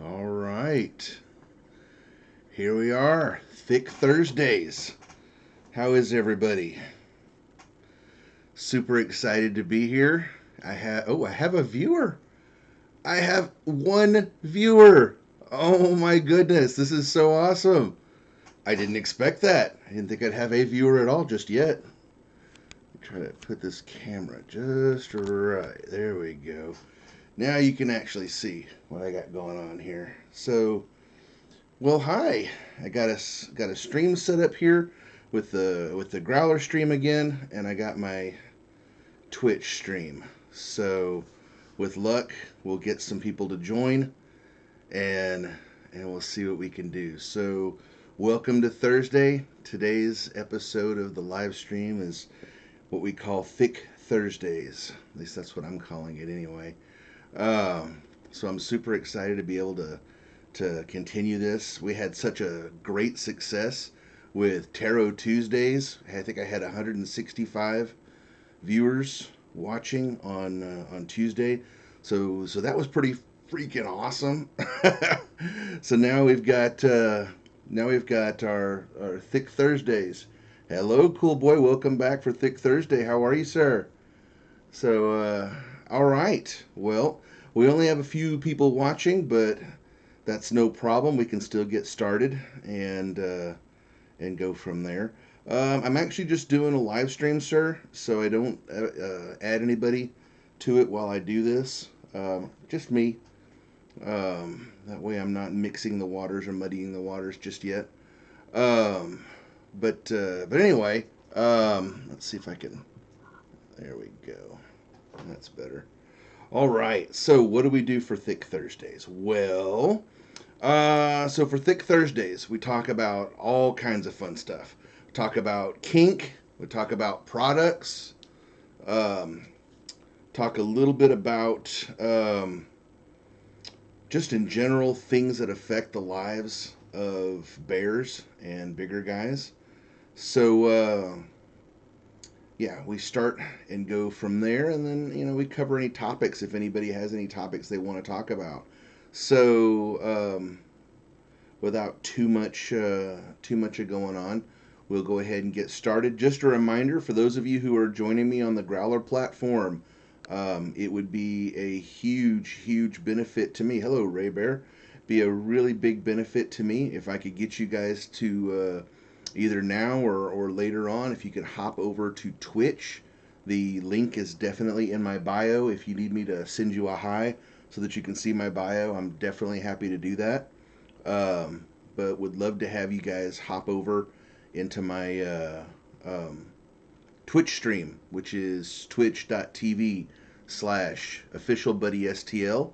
All right. Here we are. Thick Thursdays. How is everybody? Super excited to be here. I have a viewer. I have one viewer. Oh my goodness. This is so awesome. I didn't expect that. I didn't think I'd have a viewer at all just yet. Try to put this camera just right. There we go. Now you can actually see what I got going on here. Well, hi. I got a stream set up here with the Growler stream again, and I got my Twitch stream. So, with luck, we'll get some people to join, and we'll see what we can do. So, welcome to Thursday. Today's episode of the live stream is what we call Thicc Thursdays. At least that's what I'm calling it anyway. So I'm super excited to be able to continue this. We had such a great success with Tarot Tuesdays. I think I had 165 viewers watching on Tuesday. So that was pretty freaking awesome. So now we've got our Thicc Thursdays. Hello, cool boy. Welcome back for Thicc Thursday. How are you, sir? All right. Well, we only have a few people watching, but that's no problem. We can still get started and go from there. I'm actually just doing a live stream, sir, so I don't add anybody to it while I do this. Just me. That way I'm not mixing the waters or muddying the waters just yet. But anyway, let's see if I can. There we go. That's better. All right. So what do we do for Thicc Thursdays? Well, so for Thicc Thursdays, we talk about all kinds of fun stuff. We talk about kink. We talk about products. Um, Talk a little bit about just in general things that affect the lives of bears and bigger guys. So yeah, we start and go from there, and then we cover any topics if anybody has any topics they want to talk about. So without too much of going on, we'll go ahead and get started. Just a reminder for those of you who are joining me on the Growler platform, it would be a huge benefit to me. Hello, Ray Bear. Be a really big benefit to me if I could get you guys to either now or later on, if you could hop over to Twitch. The link is definitely in my bio. If you need me to send you a hi so that you can see my bio, I'm definitely happy to do that. But would love to have you guys hop over into my Twitch stream, which is twitch.tv/officialbuddystl.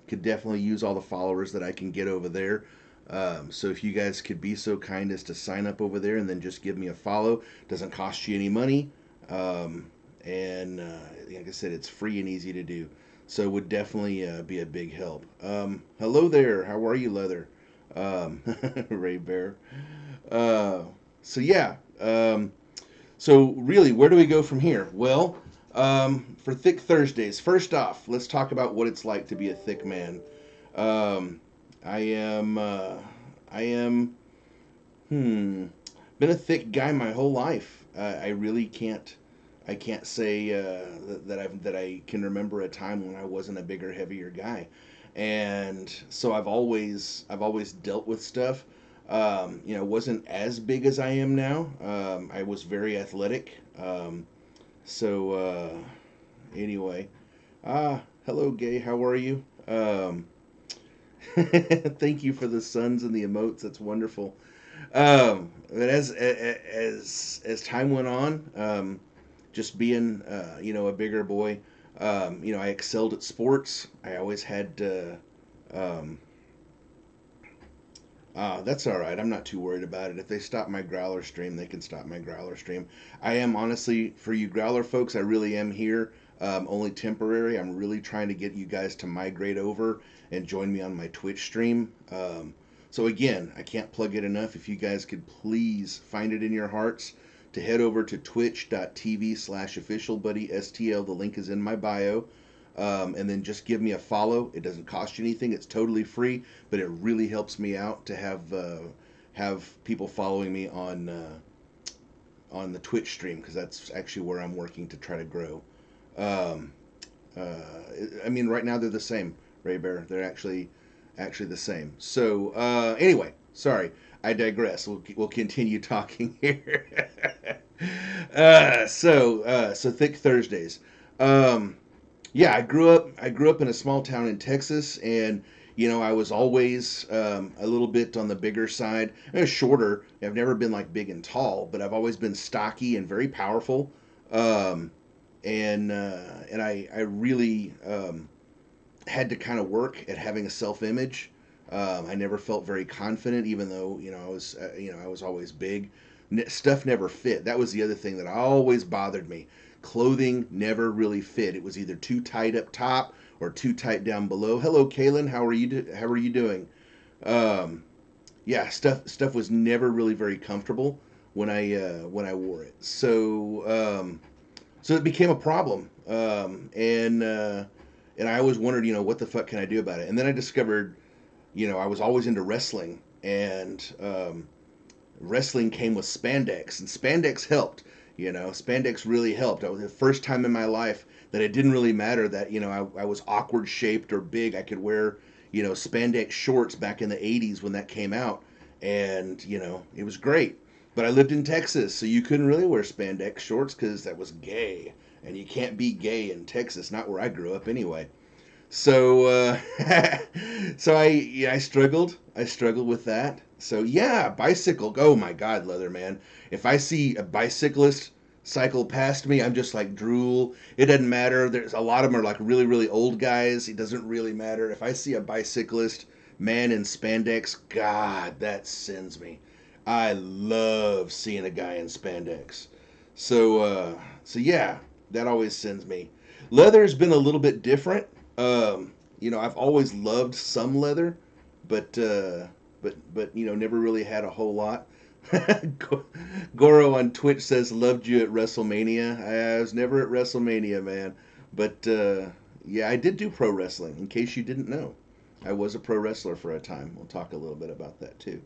Could definitely use all the followers that I can get over there. So if you guys could be so kind as to sign up over there and then just give me a follow, doesn't cost you any money. And like I said, it's free and easy to do. So it would definitely be a big help. Hello there. How are you, Leather? Ray Bear. So yeah. So really, where do we go from here? Well, for Thicc Thursdays, first off, let's talk about what it's like to be a thick man. Um, I am, I am, been a thick guy my whole life. I really I can't say that I can remember a time when I wasn't a bigger, heavier guy, and so I've always dealt with stuff. Wasn't as big as I am now. I was very athletic. So anyway, hello, Gay. How are you? Thank you for the suns and the emotes. That's wonderful. But as time went on, just being a bigger boy, I excelled at sports. I always had that's all right. I'm not too worried about it. If they stop my Growler stream, they can stop my Growler stream. I am honestly, for you Growler folks, I really am here. Only temporary. I'm really trying to get you guys to migrate over and join me on my Twitch stream. So again, I can't plug it enough. If you guys could please find it in your hearts to head over to twitch.tv/officialbuddystl. The link is in my bio. and then just give me a follow. It doesn't cost you anything. It's totally free, but it really helps me out to have people following me on the Twitch stream because that's actually where I'm working to try to grow. Um, I mean, right now they're the same, Ray Bear. They're actually the same. So anyway, sorry, I digress. We'll continue talking here. So Thick Thursdays. Um, yeah, I grew up in a small town in Texas, and I was always a little bit on the bigger side. Shorter. I've never been like big and tall, but I've always been stocky and very powerful. Um, and I really had to kind of work at having a self image. I never felt very confident, even though I was always big. Stuff never fit. That was the other thing that always bothered me. Clothing never really fit. It was either too tight up top or too tight down below. Hello, Kaylin. How are you doing? Um, yeah, stuff was never really very comfortable when I wore it. So it became a problem, and I always wondered, what the fuck can I do about it? And then I discovered, I was always into wrestling, and wrestling came with spandex, and spandex helped. Spandex really helped. It was the first time in my life that it didn't really matter that I was awkward shaped or big. I could wear spandex shorts back in the '80s when that came out, and it was great. But I lived in Texas, so you couldn't really wear spandex shorts because that was gay, and you can't be gay in Texas, not where I grew up anyway. So so I struggled. I struggled with that. So yeah, bicycle. Oh my God, Leatherman. If I see a bicyclist cycle past me, I'm just like drool. It doesn't matter. There's a lot of them are like really really old guys. It doesn't really matter. If I see a bicyclist man in spandex, God, that sends me. I love seeing a guy in spandex. So yeah, that always sends me. Leather's been a little bit different. I've always loved some leather, but never really had a whole lot. Goro on Twitch says loved you at WrestleMania. I was never at WrestleMania, man, but yeah, I did do pro wrestling. In case you didn't know, I was a pro wrestler for a time. We'll talk a little bit about that too.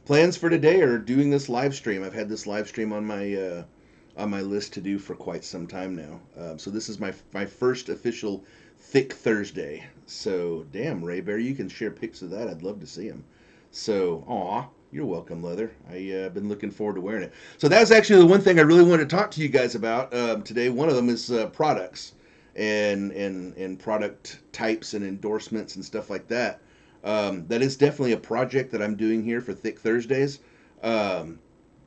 Plans for today are doing this live stream. I've had this live stream on my list to do for quite some time now. So this is my first official Thick Thursday. So damn, Ray Bear, you can share pics of that. I'd love to see them. So aw, you're welcome, Leather. I've been looking forward to wearing it. So that's actually the one thing I really wanted to talk to you guys about today. One of them is products and product types and endorsements and stuff like that. That is definitely a project that I'm doing here for Thick Thursdays. Um,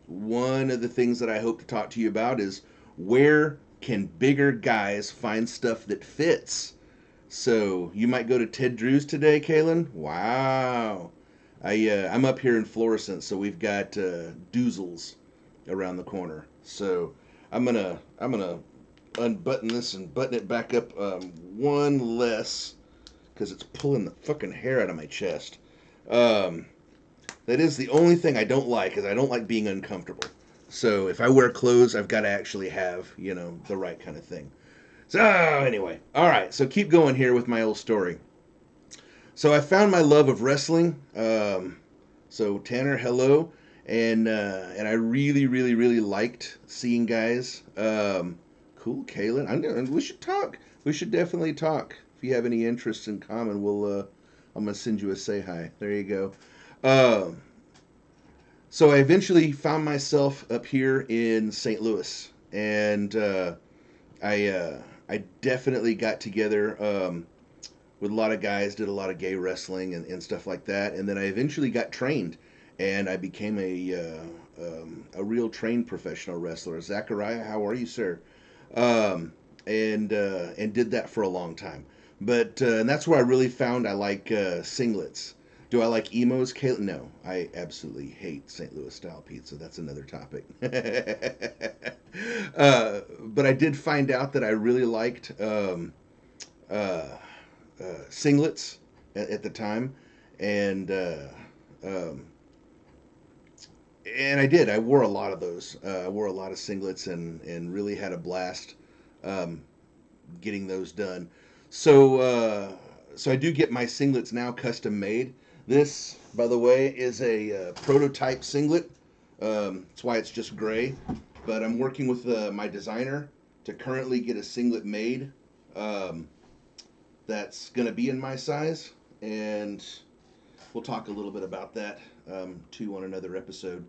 One of the things that I hope to talk to you about is where can bigger guys find stuff that fits? So you might go to Ted Drew's today, Kalen. Wow. I'm up here in Florissant, so we've got Doozles around the corner. So I'm gonna unbutton this and button it back up one less because it's pulling the fucking hair out of my chest. Um, that is the only thing I don't like is I don't like being uncomfortable. So if I wear clothes, I've got to actually have the right kind of thing. So anyway, all right. So keep going here with my old story. So I found my love of wrestling. So Tanner, hello, and I really, really, really liked seeing guys. Cool, Kaylin. We should talk. We should definitely talk. If you have any interests in common, I'm gonna send you a say hi. There you go. Um, so I eventually found myself up here in St. Louis, and I definitely got together with a lot of guys, did a lot of gay wrestling and stuff like that, and then I eventually got trained, and I became a real trained professional wrestler. Zachariah, how are you, sir? And did that for a long time. But and that's where I really found I like singlets. Do I like emos? No, I absolutely hate St. Louis style pizza. That's another topic. But I did find out that I really liked uh, singlets at the time, and um, and I did. I wore a lot of those. I wore a lot of singlets and really had a blast um, getting those done. So, so I do get my singlets now custom made. This, by the way, is a prototype singlet. That's why it's just gray. But I'm working with my designer to currently get a singlet made um, that's going to be in my size. And we'll talk a little bit about that too on another episode.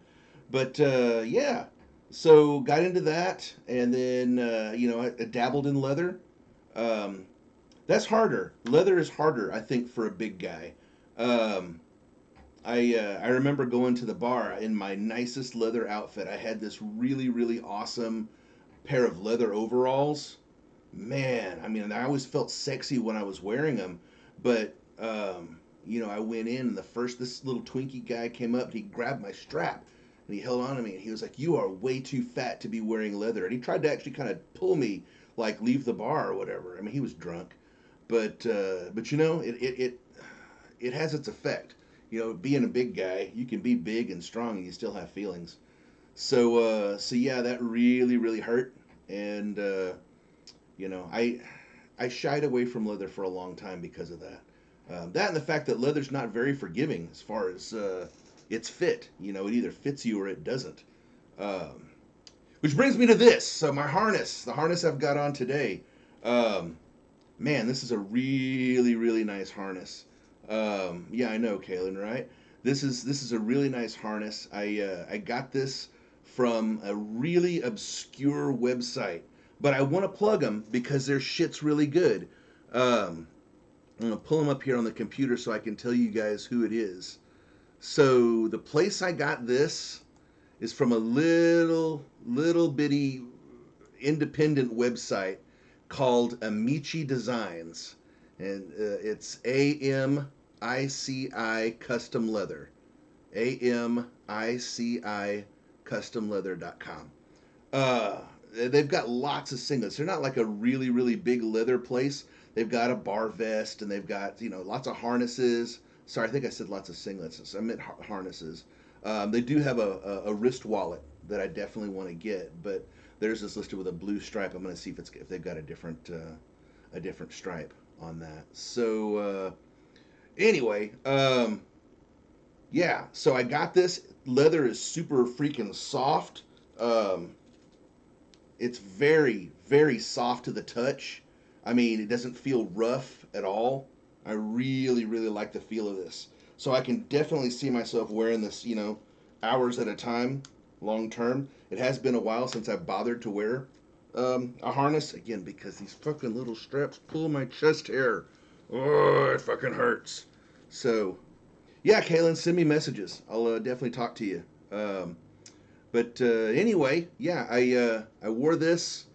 But yeah, so got into that. And then, I dabbled in leather. Um, that's harder. Leather is harder, I think, for a big guy. Um, I remember going to the bar in my nicest leather outfit. I had this really really awesome pair of leather overalls. Man, I mean, I always felt sexy when I was wearing them, but I went in and this little Twinkie guy came up and he grabbed my strap and he held on to me and he was like, "You are way too fat to be wearing leather." And he tried to actually kind of pull me like leave the bar or whatever. I mean, he was drunk, but it has its effect. Being a big guy, you can be big and strong and you still have feelings. So yeah, that really really hurt, and I shied away from leather for a long time because of that. That and the fact that leather's not very forgiving as far as its fit. It either fits you or it doesn't. Um, which brings me to this. So my harness, the harness I've got on today. Um, Man, this is a really, really nice harness. Yeah, I know, Kaylin, right? This is a really nice harness. I got this from a really obscure website, but I want to plug them because their shit's really good. Um, I'm gonna pull them up here on the computer so I can tell you guys who it is. So the place I got this is from a little bitty independent website called Amici Designs, and it's AMICI Custom Leather. AMICI CustomLeather.com. Uh, they've got lots of singlets. They're not like a really, really big leather place. They've got a bar vest and they've got, lots of harnesses. Sorry, I think I said lots of singlets. So I meant harnesses. They do have a wrist wallet that I definitely want to get, but theirs is listed with a blue stripe. I'm going to see if they've got a different stripe on that. So anyway, yeah. So I got this. Leather is super freaking soft. Um, it's very, very soft to the touch. I mean, it doesn't feel rough at all. I really, really like the feel of this. So I can definitely see myself wearing this, hours at a time, long term. It has been a while since I've bothered to wear a harness again because these fucking little straps pull my chest hair. Oh, it fucking hurts. So, yeah, Kaylin, send me messages. I'll definitely talk to you. But anyway, yeah, I wore this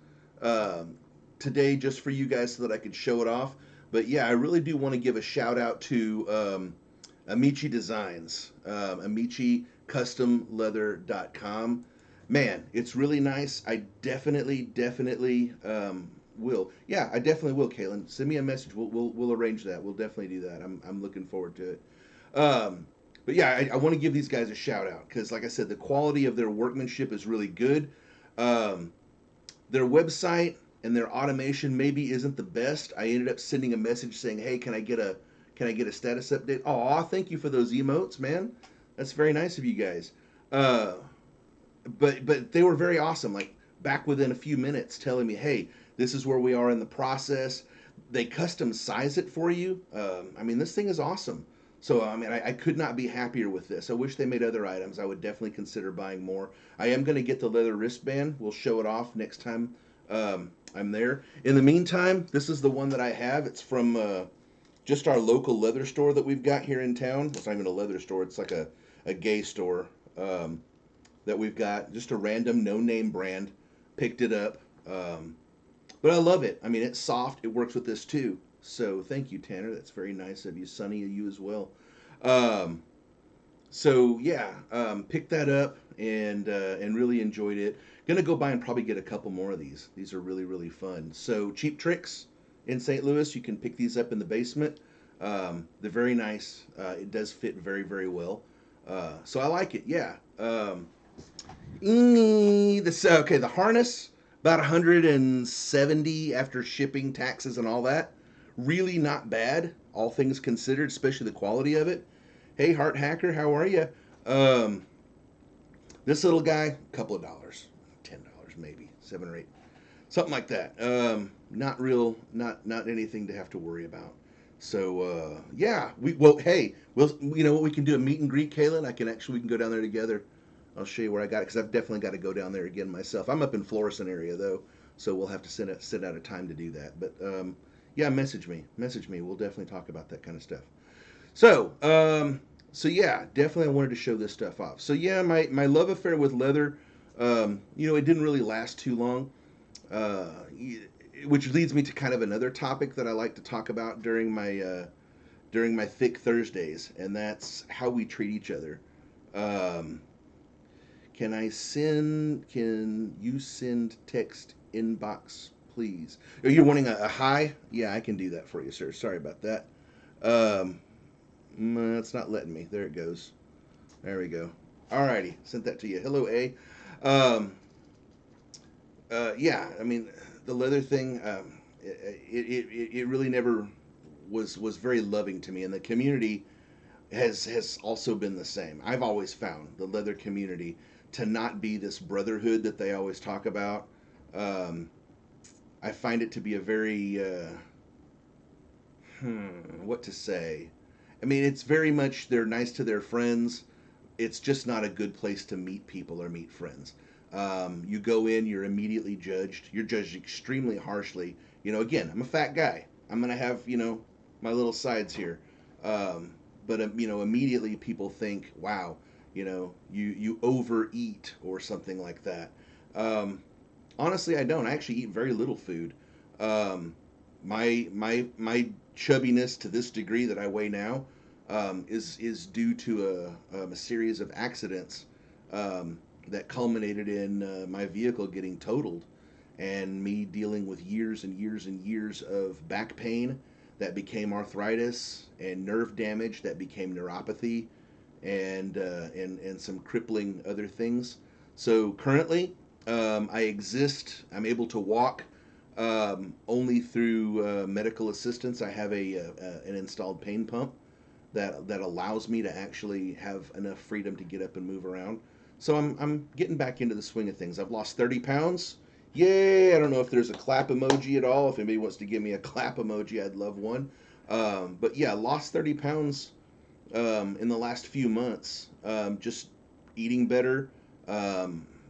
um, today just for you guys so that I could show it off. But yeah, I really do want to give a shout out to Amici Designs, AmiciCustomLeather.com. Man, it's really nice. I definitely will. Yeah, I definitely will, Kaylin. Send me a message. We'll arrange that. We'll definitely do that. I'm looking forward to it. Um, but yeah, I want to give these guys a shout out because, like I said, the quality of their workmanship is really good. Um, their website and their automation maybe isn't the best. I ended up sending a message saying, "Hey, can I get a status update?" Aw, thank you for those emotes, man. That's very nice of you guys. Uh, but they were very awesome. Like back within a few minutes, telling me, "Hey, this is where we are in the process." They custom size it for you. I mean, this thing is awesome. So I mean, I could not be happier with this. I wish they made other items. I would definitely consider buying more. I am going to get the leather wristband. We'll show it off next time I'm there. In the meantime, this is the one that I have. It's from just our local leather store that we've got here in town. It's not even a leather store. It's like a gay store. That we've got. Just a random no name brand. Picked it up. But I love it. I mean, it's soft. It works with this too. So thank you, Tanner. That's very nice of you. Sunny, you as well. Um, so yeah, picked that up and really enjoyed it. Gonna go by and probably get a couple more of these. These are really really fun. So Cheap Tricks in St. Louis. You can pick these up in the basement. They're very nice. It does fit very very well. So I like it. Yeah. This okay. The harness about 170 after shipping, taxes, and all that. really not bad, all things considered, especially the quality of it. Hey, Heart Hacker, how are you? Um, this little guy, a couple of dollars, $10 maybe, 7 or 8, something like that. Not real, not anything to have to worry about. So yeah, hey, you know what, we can do a meet and greet, Kaylin. We can go down there together. I'll show you where I got it because I've definitely got to go down there again myself. I'm up in Florissant area though, so we'll have to set out a time to do that. But yeah, message me. We'll definitely talk about that kind of stuff. So so yeah, definitely I wanted to show this stuff off. So yeah, my love affair with leather, it didn't really last too long, uh, which leads me to kind of another topic that I like to talk about during my Thicc Thursdays, and that's how we treat each other. Um, Can you send text inbox, please? Are you wanting a hi? Yeah, I can do that for you, sir. Sorry about that. Um, it's not letting me. There it goes. There we go. Alrighty, sent that to you. Hello, A. Um, yeah, I mean, the leather thing, it really never was very loving to me, and the community has also been the same. I've always found the leather community to not be this brotherhood that they always talk about. Um, I find it to be a very what to say. I mean, it's very much they're nice to their friends. It's just not a good place to meet people or meet friends. You go in, you're immediately judged. You're judged extremely harshly. Again, I'm a fat guy. I'm gonna have my little sides here, um, but immediately people think, wow, you overeat or something like that. Um, Honestly, I don't. I actually eat very little food. Um, my chubbiness to this degree that I weigh now is due to a series of accidents um, that culminated in my vehicle getting totaled and me dealing with years and years and years of back pain that became arthritis and nerve damage that became neuropathy and some crippling other things. So currently, I exist. I'm able to walk only through medical assistance. I have an installed pain pump that allows me to actually have enough freedom to get up and move around. So I'm getting back into the swing of things. I've lost 30 pounds. Yay! I don't know if there's a clap emoji at all. If anybody wants to give me a clap emoji, I'd love one. But yeah, lost 30 pounds in the last few months. Just eating better.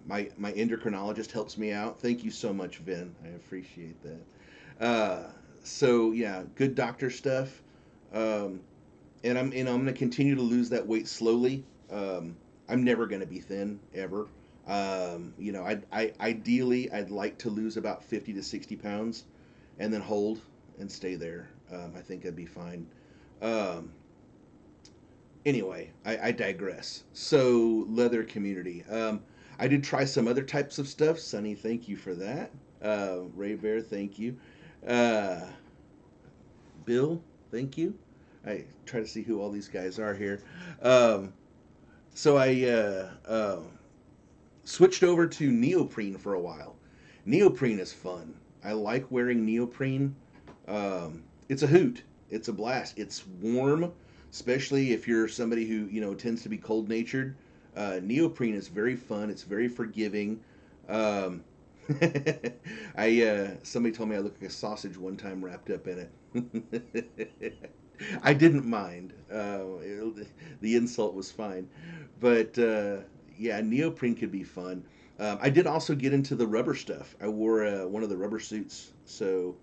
My endocrinologist helps me out. Thank you so much, Vin. I appreciate that. So yeah, good doctor stuff. Um, and I'm going to continue to lose that weight slowly. I'm never going to be thin ever. Ideally I'd like to lose about 50 to 60 pounds, and then hold and stay there. I think I'd be fine. Um, anyway, I digress. So leather community. I did try some other types of stuff. Sonny, thank you for that. Ray Bear, thank you. Uh, Bill, thank you. I try to see who all these guys are here. Um, so I switched over to neoprene for a while. Neoprene is fun. I like wearing neoprene. It's a hoot. It's a blast. It's warm, especially if you're somebody who tends to be cold natured. Neoprene is very fun. It's very forgiving. Um, I Somebody told me I looked like a sausage one time wrapped up in it. I didn't mind. The insult was fine, but yeah, neoprene could be fun. I did also get into the rubber stuff. I wore one of the rubber suits, so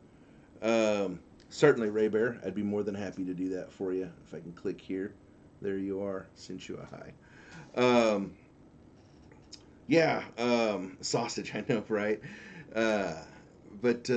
um, certainly Ray Bear, I'd be more than happy to do that for you if I can click here. There you are. Sent you a hi. Um, yeah, sausage. I know, right? Uh, but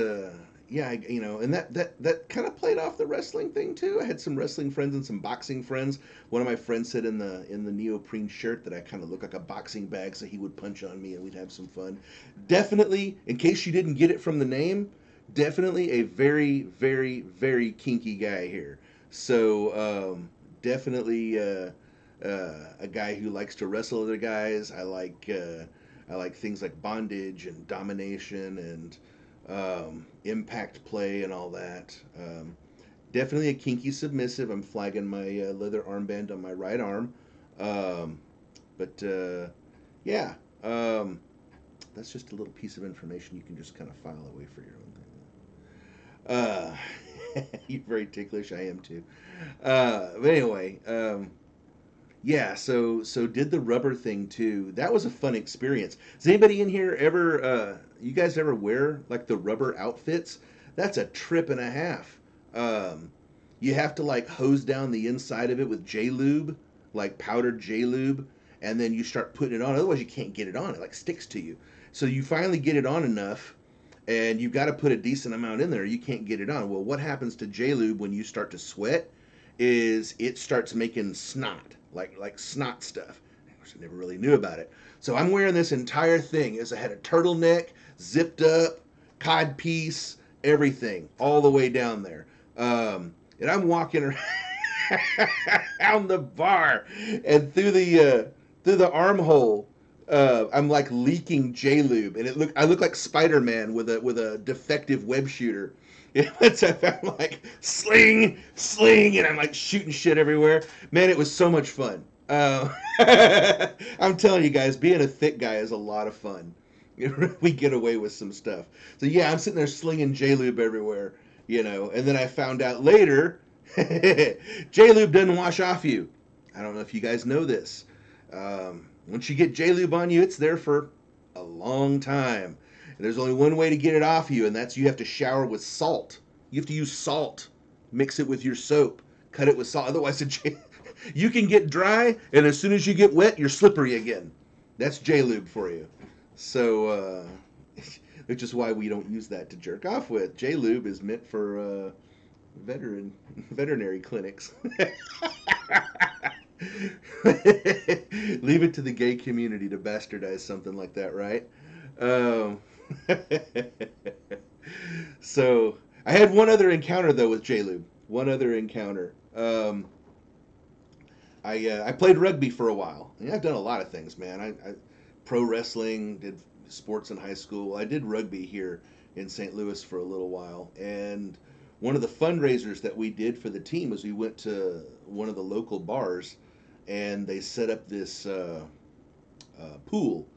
yeah, and that kind of played off the wrestling thing too. I had some wrestling friends and some boxing friends. One of my friends said in the neoprene shirt that I kind of look like a boxing bag, so he would punch on me and we'd have some fun. Definitely, in case you didn't get it from the name, definitely a very, very, very kinky guy here. So definitely a guy who likes to wrestle other guys. I like things like bondage and domination and impact play and all that. Definitely a kinky submissive. I'm flagging my leather armband on my right arm. Um, but yeah, um, that's just a little piece of information you can just kind of file away for your own thing. You're very ticklish. I am too. But anyway, yeah. So did the rubber thing too. That was a fun experience. Does anybody in here ever? You guys ever wear like the rubber outfits? That's a trip and a half. Um, you have to like hose down the inside of it with J lube, like powdered J lube, and then you start putting it on. Otherwise, you can't get it on. It like sticks to you. So you finally get it on enough, and you've got to put a decent amount in there. You can't get it on. Well, what happens to J lube when you start to sweat is it starts making snot, like snot stuff. I never really knew about it. So I'm wearing this entire thing. As I had a turtleneck, zipped up, cod piece, everything, all the way down there. And I'm walking around the bar, and through the armhole, I'm like leaking J lube, and I look like Spider-Man with a defective web shooter. It's I'm like sling, and I'm like shooting shit everywhere. Man, it was so much fun. I'm telling you guys, being a thick guy is a lot of fun. We get away with some stuff. So yeah, I'm sitting there slinging J lube everywhere, and then I found out later, J lube doesn't wash off you. I don't know if you guys know this. Once you get J lube on you, it's there for a long time. And there's only one way to get it off you, and that's you have to shower with salt. You have to use salt, mix it with your soap, cut it with salt. Otherwise, you can get dry, and as soon as you get wet, you're slippery again. That's J lube for you. So, which is why we don't use that to jerk off with. J lube is meant for veterinary clinics. Leave it to the gay community to bastardize something like that, right? Um, so I had one other encounter though with J Lube. One other encounter. I played rugby for a while. Yeah, I've done a lot of things, man. I pro wrestling, did sports in high school. I did rugby here in St. Louis for a little while, and one of the fundraisers that we did for the team was we went to one of the local bars, and they set up this pool,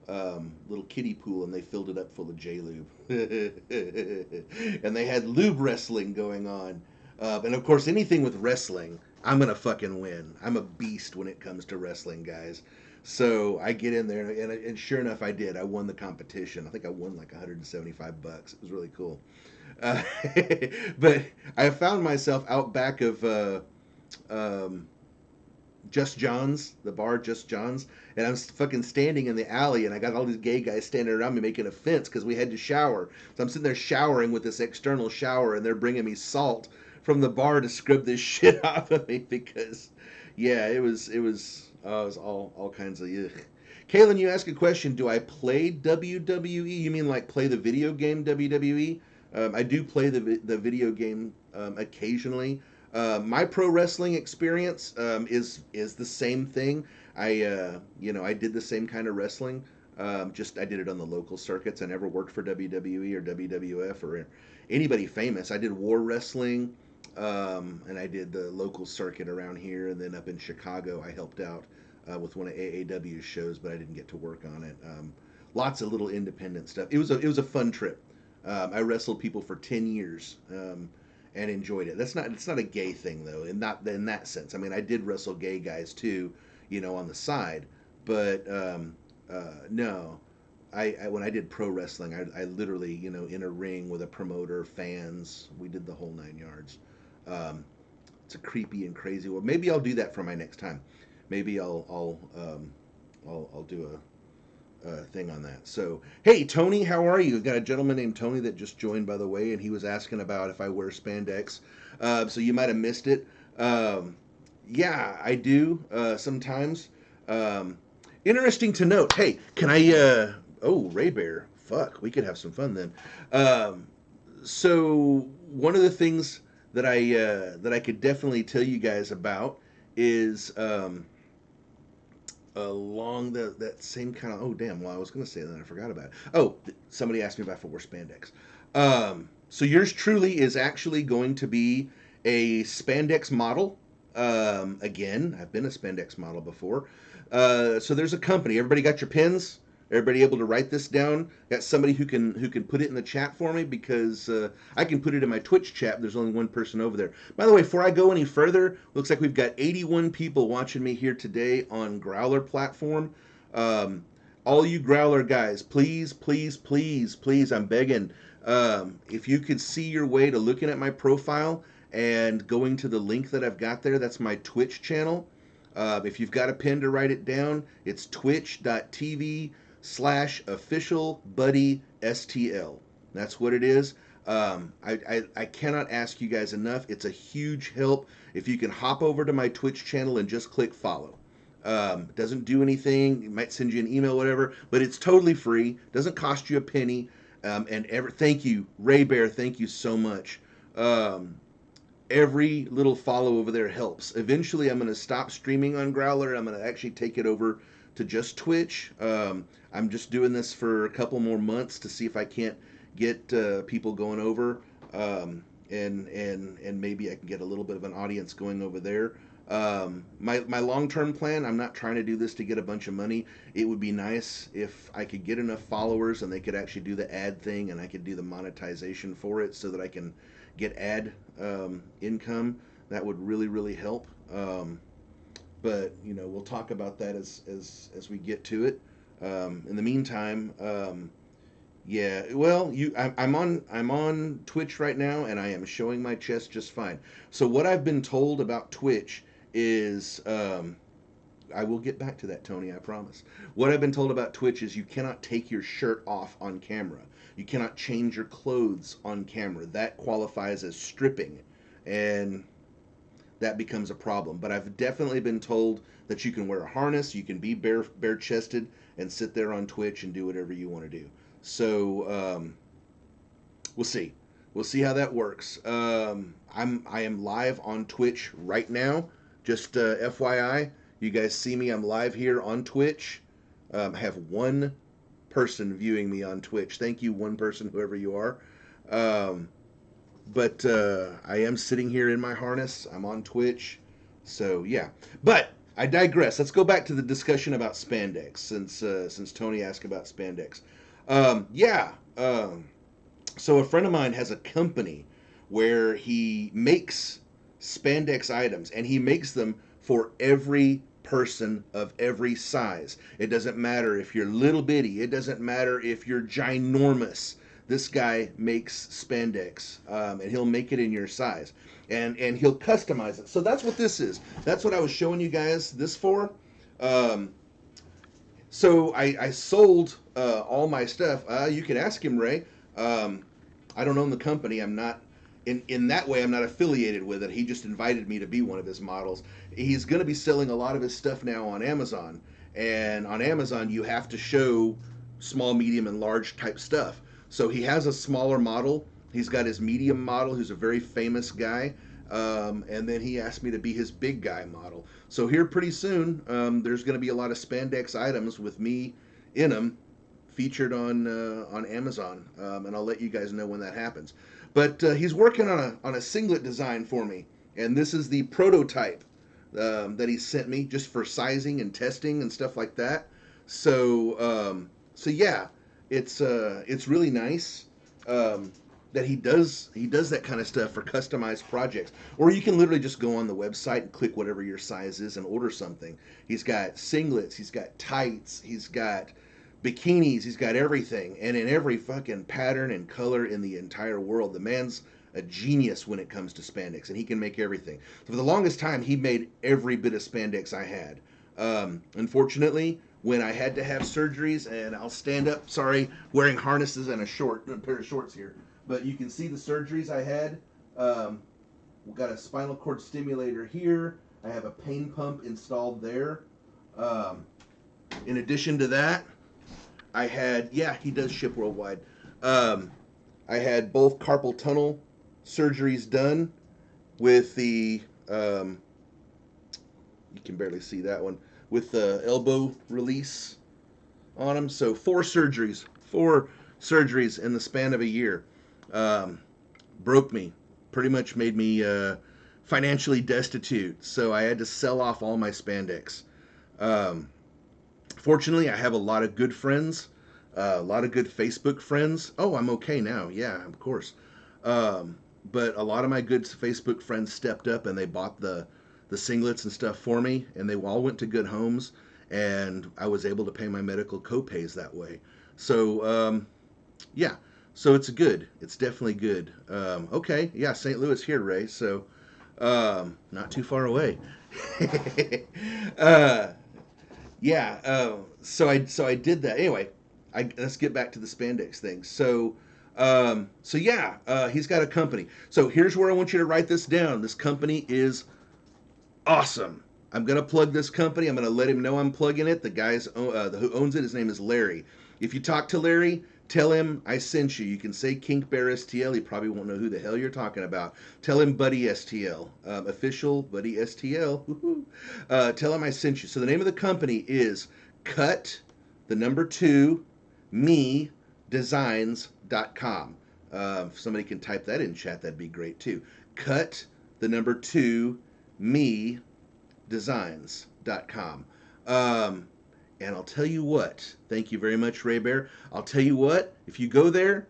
little kiddie pool, and they filled it up full of J Lube, and they had lube wrestling going on, and of course anything with wrestling, I'm gonna fucking win. I'm a beast when it comes to wrestling, guys. So I get in there, and sure enough, I did. I won the competition. I think I won like $175. It was really cool. Uh, but I found myself out back of um, Just John's, the bar Just John's, and I'm fucking standing in the alley, and I got all these gay guys standing around me making a fence because we had to shower. So I'm sitting there showering with this external shower, and they're bringing me salt from the bar to scrub this shit off of me because, yeah, it was all kinds of yuck. Kaylin, you ask a question. Do I play WWE? You mean like play the video game WWE? I do play the video game occasionally. My pro wrestling experience is the same thing. I did the same kind of wrestling. Just I did it on the local circuits. I never worked for WWE or WWF or anybody famous. I did war wrestling, and I did the local circuit around here, and then up in Chicago, I helped out with one of AAW's shows, but I didn't get to work on it. Lots of little independent stuff. It was a fun trip. I wrestled people for 10 years. And enjoyed it. It's not a gay thing though, and not in that sense. I mean, I did wrestle gay guys too, on the side, but no, when I did pro wrestling, I literally in a ring with a promoter, fans, we did the whole 9 yards. Um, it's a creepy and crazy one. Maybe I'll do that for my next time. Maybe I'll do a thing on that. So, hey, Tony, how are you? We've got a gentleman named Tony that just joined, by the way, and he was asking about if I wear spandex. So you might have missed it. Yeah, I do sometimes. Um, Interesting to note. Hey, can I? Oh, Ray Bear. Fuck, we could have some fun then. So one of the things that I could definitely tell you guys about is along that same kind of, oh damn, well I was going to say that, I forgot about it. Oh, somebody asked me about if I wear spandex. So yours truly is actually going to be a spandex model. Again, I've been a spandex model before. So there's a company. Everybody got your pens? Everybody able to write this down? Got somebody who can put it in the chat for me, because I can put it in my Twitch chat. But there's only one person over there. By the way, before I go any further, looks like we've got 81 people watching me here today on Growler platform. Um, all you Growler guys, please, please, please, please, I'm begging. If you could see your way to looking at my profile and going to the link that I've got there, that's my Twitch channel. If you've got a pen to write it down, it's twitch.tv/officialbuddySTL. That's what it is. I cannot ask you guys enough. It's a huge help if you can hop over to my Twitch channel and just click follow. Doesn't do anything. It might send you an email, whatever, but it's totally free. Doesn't cost you a penny. Thank you, Ray Bear. Thank you so much. Every little follow over there helps. Eventually, I'm going to stop streaming on Growler. I'm going to actually take it over to just Twitch. I'm just doing this for a couple more months to see if I can't get people going over, and maybe I can get a little bit of an audience going over there. My long-term plan, I'm not trying to do this to get a bunch of money. It would be nice if I could get enough followers and they could actually do the ad thing, and I could do the monetization for it so that I can get ad income. That would really, really help. But we'll talk about that as we get to it. In the meantime, yeah, well, I'm on Twitch right now, and I am showing my chest just fine. So what I've been told about Twitch is, I will get back to that, Tony, I promise. What I've been told about Twitch is you cannot take your shirt off on camera. You cannot change your clothes on camera. That qualifies as stripping, and that becomes a problem. But I've definitely been told that you can wear a harness, you can be bare chested, and sit there on Twitch and do whatever you want to do. So we'll see. We'll see how that works. I am live on Twitch right now. Just FYI, you guys see me. I'm live here on Twitch. I have one person viewing me on Twitch. Thank you, one person, whoever you are. But I am sitting here in my harness. I'm on Twitch. So yeah. But I digress. Let's go back to the discussion about spandex, since Tony asked about spandex. Yeah. So a friend of mine has a company where he makes spandex items, and he makes them for every person of every size. It doesn't matter if you're little bitty. It doesn't matter if you're ginormous. This guy makes spandex, and he'll make it in your size, and he'll customize it. So that's what this is. That's what I was showing you guys this for. So I sold all my stuff. You can ask him, Ray. I don't own the company. I'm not in that way. I'm not affiliated with it. He just invited me to be one of his models. He's going to be selling a lot of his stuff now on Amazon, and on Amazon you have to show small, medium, and large type stuff. So he has a smaller model. He's got his medium model, who's a very famous guy, and then he asked me to be his big guy model. So here pretty soon, there's going to be a lot of spandex items with me in them, featured on Amazon, and I'll let you guys know when that happens. But he's working on a singlet design for me, and this is the prototype that he sent me just for sizing and testing and stuff like that. So yeah, it's really nice that he does that kind of stuff for customized projects. Or you can literally just go on the website and click whatever your size is and order something. He's got singlets, he's got tights, he's got bikinis, he's got everything, and in every fucking pattern and color in the entire world. The man's a genius when it comes to spandex, and he can make everything. So for the longest time, he made every bit of spandex I had. Unfortunately, when I had to have surgeries, and I'll stand up, sorry, wearing harnesses and a pair of shorts here, but you can see the surgeries I had. We've got a spinal cord stimulator here. I have a pain pump installed there. In addition to that, I had, yeah, he does ship worldwide. I had both carpal tunnel surgeries done with the, you can barely see that one, with the elbow release on them. So four surgeries in the span of a year. Broke me, pretty much made me financially destitute, so I had to sell off all my spandex. Um, Fortunately, I have a lot of good friends, a lot of good Facebook friends. Oh, I'm okay now. Yeah, of course. Um, but a lot of my good Facebook friends stepped up and they bought the singlets and stuff for me, and they all went to good homes, and I was able to pay my medical copays that way. So yeah, so it's good. It's definitely good. Okay, yeah, St. Louis here, Ray. So not too far away. uh, yeah. So I did that anyway. Let's get back to the spandex thing. So yeah, he's got a company. So here's where I want you to write this down. This company is awesome. I'm gonna plug this company. I'm gonna let him know I'm plugging it. The guy's who owns it. His name is Larry. If you talk to Larry, tell him I sent you. You can say Kink Bear STL. He probably won't know who the hell you're talking about. Tell him Buddy STL, official Buddy STL. Tell him I sent you. So the name of the company is Cut the number two me designs.com. If somebody can type that in chat, that'd be great too. Cut the number two me designs.com. And I'll tell you what, thank you very much, Ray Bear. I'll tell you what, if you go there,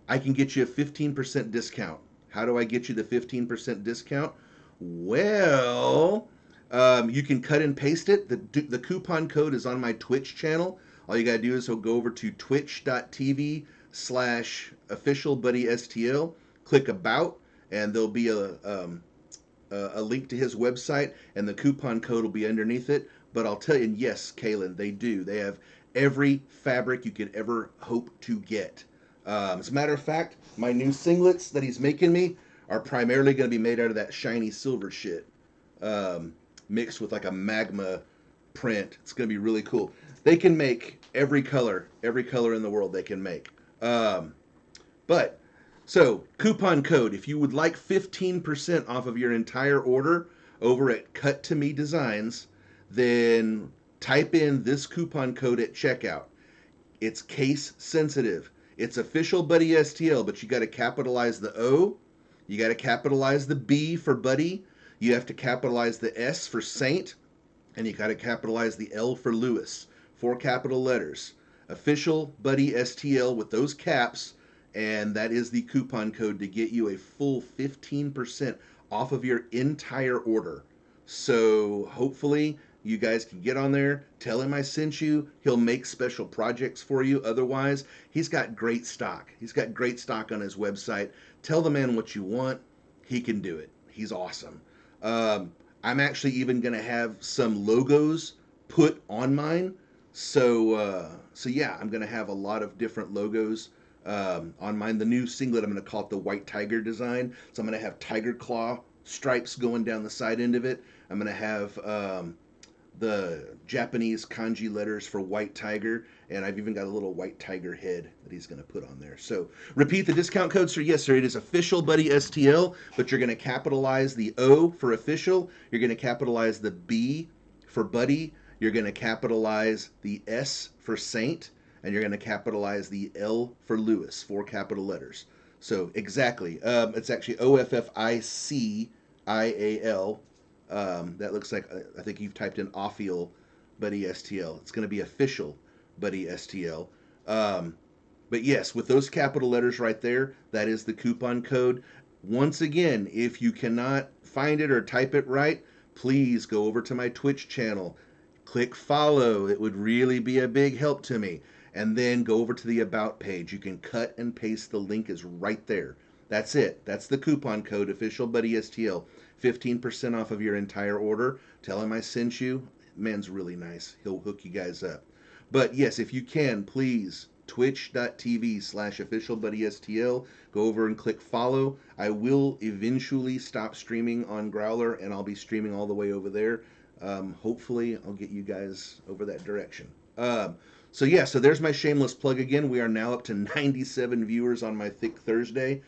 I can get you a 15% discount. How do I get you the 15% discount? Well, you can cut and paste it. The coupon code is on my Twitch channel. All you got to do is go over to twitch.tv/officialbuddystl, click about, and there'll be a link to his website, and the coupon code will be underneath it. But I'll tell you, and yes, Kaylin, they do. They have every fabric you could ever hope to get. As a matter of fact, my new singlets that he's making me are primarily going to be made out of that shiny silver shit, mixed with like a magma print. It's going to be really cool. They can make every color in the world they can make. But so, coupon code, if you would like 15% off of your entire order over at Cut to Me Designs, then type in this coupon code at checkout. It's case sensitive. It's official Buddy STL, but you got to capitalize the O, you got to capitalize the B for Buddy, you have to capitalize the S for Saint, and you got to capitalize the L for Lewis. 4 capital letters. Official Buddy STL with those caps, and that is the coupon code to get you a full 15% off of your entire order. So hopefully you guys can get on there, tell him I sent you. He'll make special projects for you. Otherwise, he's got great stock. He's got great stock on his website. Tell the man what you want. He can do it. He's awesome. I'm actually even going to have some logos put on mine. So yeah, I'm going to have a lot of different logos on mine. The new singlet, I'm going to call it the White Tiger design. So I'm going to have tiger claw stripes going down the side end of it. I'm going to have the Japanese kanji letters for White Tiger, and I've even got a little White Tiger head that he's going to put on there. So repeat the discount code, sir. Yes, sir. It is official Buddy STL, but you're going to capitalize the O for official. You're going to capitalize the B for Buddy. You're going to capitalize the S for Saint, and you're going to capitalize the L for Lewis, 4 capital letters. So exactly, it's actually OFFICIAL. That looks like, I think you've typed in Offial Buddy STL. It's going to be official Buddy STL. But yes, with those capital letters right there, that is the coupon code. Once again, if you cannot find it or type it right, please go over to my Twitch channel. Click follow. It would really be a big help to me. And then go over to the About page. You can cut and paste. The link is right there. That's it. That's the coupon code, official Buddy STL. 15% off of your entire order. Tell him I sent you. Man's really nice. He'll hook you guys up. But yes, if you can, please, twitch.tv/officialbuddystl. Go over and click follow. I will eventually stop streaming on Growler, and I'll be streaming all the way over there. Hopefully, I'll get you guys over that direction. So yeah, so there's my shameless plug again. We are now up to 97 viewers on my Thicc Thursday.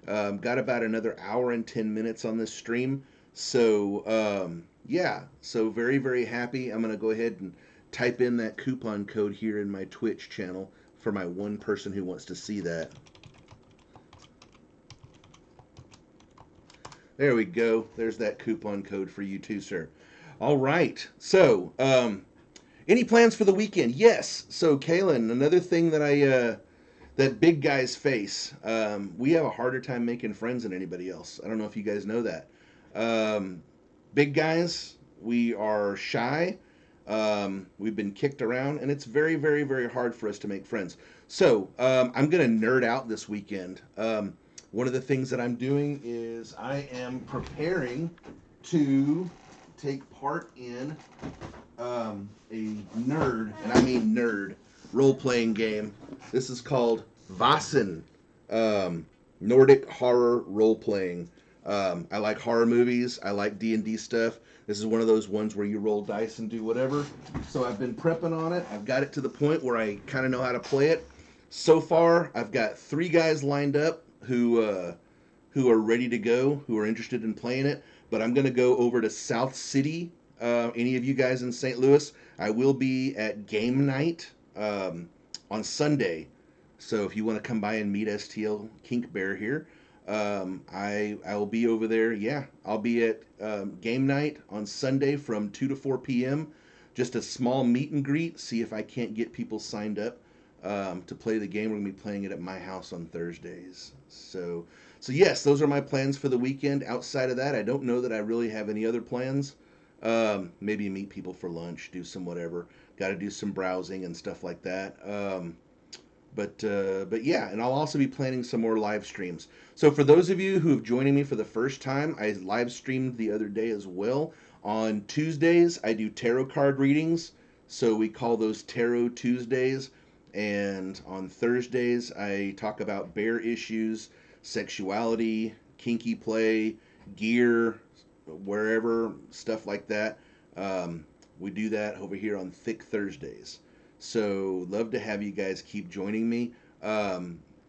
Got about another hour and 10 minutes on this stream. So yeah, so very, very happy. I'm going to go ahead and type in that coupon code here in my Twitch channel for my one person who wants to see that. There we go. There's that coupon code for you too, sir. All right. So, any plans for the weekend? Yes. So, Kalen, another thing that big guys face, we have a harder time making friends than anybody else. I don't know if you guys know that. Um, Big guys, we are shy. We've been kicked around, and it's very, very, very hard for us to make friends. So I'm going to nerd out this weekend. One of the things that I'm doing is I am preparing to take part in a nerd, and I mean nerd, role playing game. This is called Vasen, Nordic horror role playing. I like horror movies. I like D&D stuff. This is one of those ones where you roll dice and do whatever. So I've been prepping on it. I've got it to the point where I kind of know how to play it. So far, I've got 3 guys lined up who are ready to go, who are interested in playing it. But I'm going to go over to South City. Any of you guys in St. Louis, I will be at game night on Sunday. So if you want to come by and meet STL Kink Bear here, I will be over there. Yeah, I'll be at game night on Sunday from 2 to 4 p.m. Just a small meet and greet. See if I can't get people signed up to play the game. We're gonna be playing it at my house on Thursdays. So yes, those are my plans for the weekend. Outside of that, I don't know that I really have any other plans. Maybe meet people for lunch, do some whatever. Got to do some browsing and stuff like that. But yeah, and I'll also be planning some more live streams. So for those of you who have joining me for the first time, I live streamed the other day as well. On Tuesdays, I do tarot card readings. So we call those Tarot Tuesdays. And on Thursdays, I talk about bear issues, sexuality, kinky play, gear, wherever, stuff like that. We do that over here on Thicc Thursdays. So love to have you guys keep joining me.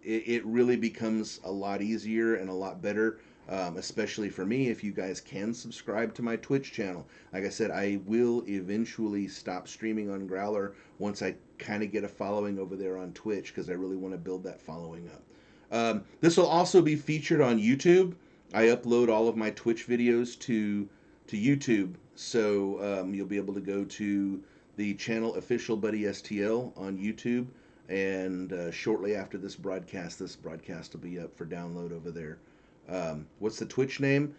It really becomes a lot easier and a lot better, especially for me, if you guys can subscribe to my Twitch channel. Like I said, I will eventually stop streaming on Growler once I kind of get a following over there on Twitch because I really want to build that following up. This will also be featured on YouTube. I upload all of my Twitch videos to YouTube, so you'll be able to go to the channel Official Buddy STL on YouTube, and shortly after this broadcast will be up for download over there. What's the Twitch name?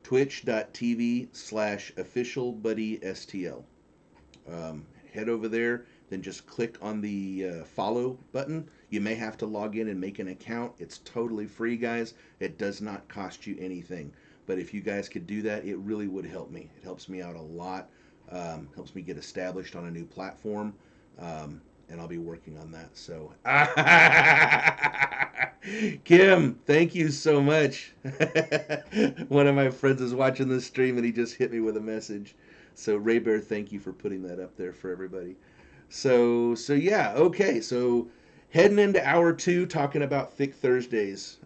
Twitch.tv/officialbuddystl. Head over there, then just click on the follow button. You may have to log in and make an account. It's totally free, guys. It does not cost you anything. But if you guys could do that, it really would help me. It helps me out a lot. Helps me get established on a new platform. And I'll be working on that. So, Kim, thank you so much. One of my friends is watching this stream and he just hit me with a message. So, Ray Bear, thank you for putting that up there for everybody. So yeah, okay. So, heading into hour 2, talking about Thicc Thursdays.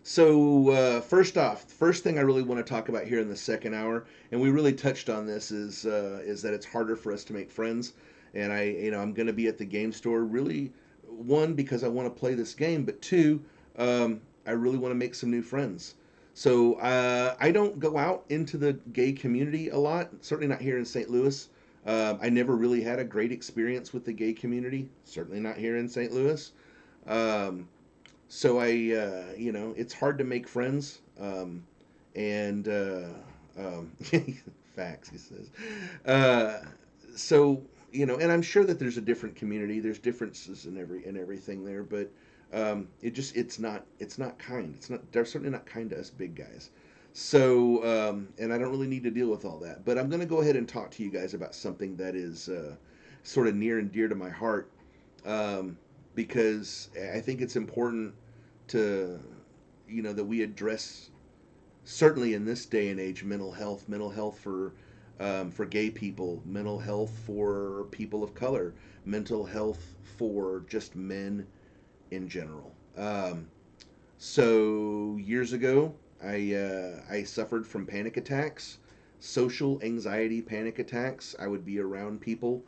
First off, first thing I really want to talk about here in the second hour, and we really touched on this, is that it's harder for us to make friends. And I'm going to be at the game store. Really, one, because I want to play this game, but two, I really want to make some new friends. So I don't go out into the gay community a lot. Certainly not here in St. Louis. I never really had a great experience with the gay community. Certainly not here in St. Louis. Um, so it's hard to make friends. And facts, he says. Uh, so and I'm sure that there's a different community. There's differences in everything there, but it's not kind. They're certainly not kind to us big guys. So and I don't really need to deal with all that. But I'm going to go ahead and talk to you guys about something that is sort of near and dear to my heart. Because I think it's important to, that we address, certainly in this day and age, mental health for gay people, mental health for people of color, mental health for just men in general. So years ago, I suffered from panic attacks, social anxiety panic attacks. I would be around people,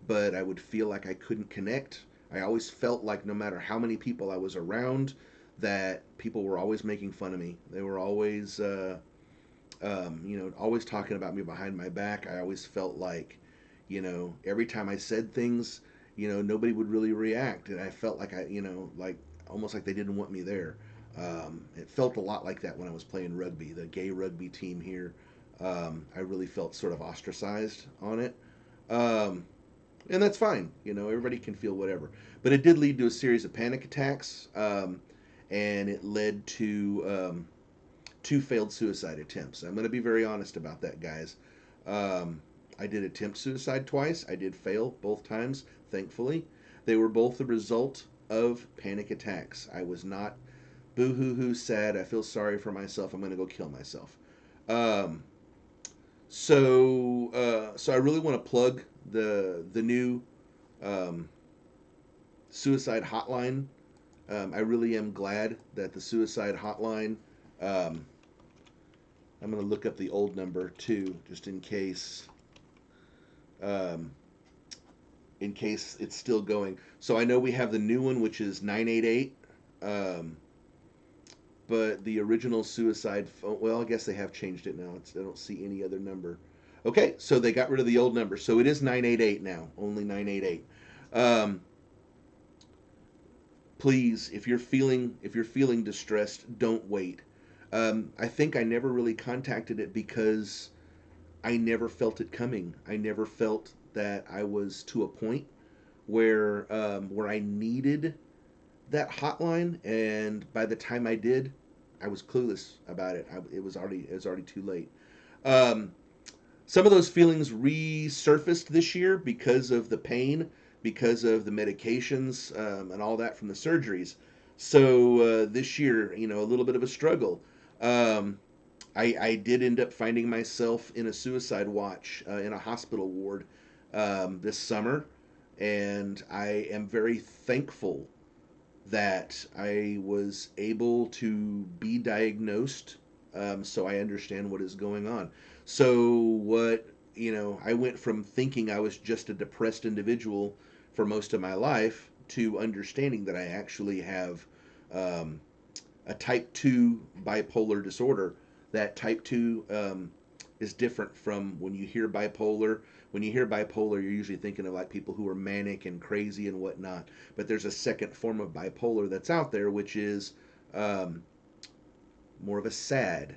but I would feel like I couldn't connect. I always felt like no matter how many people I was around, that people were always making fun of me. They were always, always talking about me behind my back. I always felt like, every time I said things, nobody would really react, and I felt like like almost like they didn't want me there. It felt a lot like that when I was playing rugby, the gay rugby team here. I really felt sort of ostracized on it. Um, and that's fine. Everybody can feel whatever. But it did lead to a series of panic attacks, and it led to two failed suicide attempts. I'm going to be very honest about that, guys. Um, I did attempt suicide twice. I did fail both times, thankfully. They were both the result of panic attacks. I was not boo hoo hoo sad. I feel sorry for myself. I'm going to go kill myself. Um, so I really want to plug the new um, suicide hotline. I really am glad that the suicide hotline. Um, I'm going to look up the old number too, just um, in case it's still going. So I know we have the new one, which is 988. Um, but the original suicide phone, well, I guess they have changed it now. I don't see any other number. Okay, so they got rid of the old number. So it is 988 now, only 988. Um, please, if you're feeling distressed, don't wait. I think I never really contacted it because I never felt it coming. I never felt that I was to a point where I needed that hotline, and by the time I did, I was clueless about it. It was already too late. Um, some of those feelings resurfaced this year because of the pain, because of the medications, and all that from the surgeries. So this year, a little bit of a struggle. Um, I did end up finding myself in a suicide watch in a hospital ward this summer, and I am very thankful that I was able to be diagnosed, so I understand what is going on. So, I went from thinking I was just a depressed individual for most of my life to understanding that I actually have um, a type 2 bipolar disorder. That type 2 is different from when you hear bipolar. When you hear bipolar, you're usually thinking of like people who are manic and crazy and whatnot. But there's a second form of bipolar that's out there, which is um, more of a sad.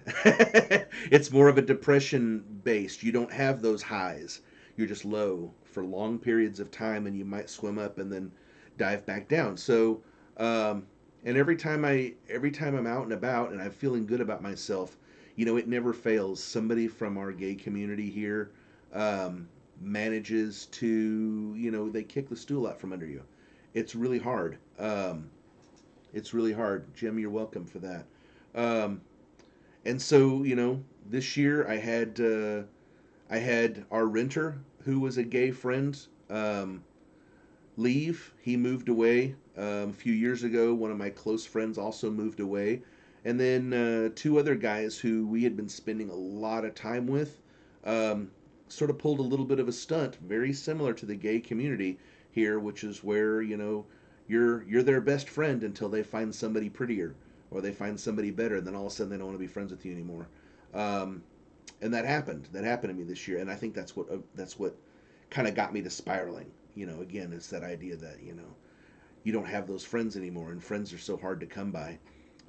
It's more of a depression based. You don't have those highs. You're just low for long periods of time, and you might swim up and then dive back down. So, um, and every time I'm out and about and I'm feeling good about myself, it never fails. Somebody from our gay community here um, manages to, they kick the stool out from under you. It's really hard. It's really hard. Jim, you're welcome for that. Um, and so, this year I had our renter who was a gay friend um, leave. He moved away a few years ago. One of my close friends also moved away, and then two other guys who we had been spending a lot of time with um, sort of pulled a little bit of a stunt, very similar to the gay community here, which is where you're their best friend until they find somebody prettier or they find somebody better, and then all of a sudden they don't want to be friends with you anymore. Um, and that happened. That happened to me this year, and I think that's what kind of got me to spiraling. Again, it's that idea that you don't have those friends anymore, and friends are so hard to come by.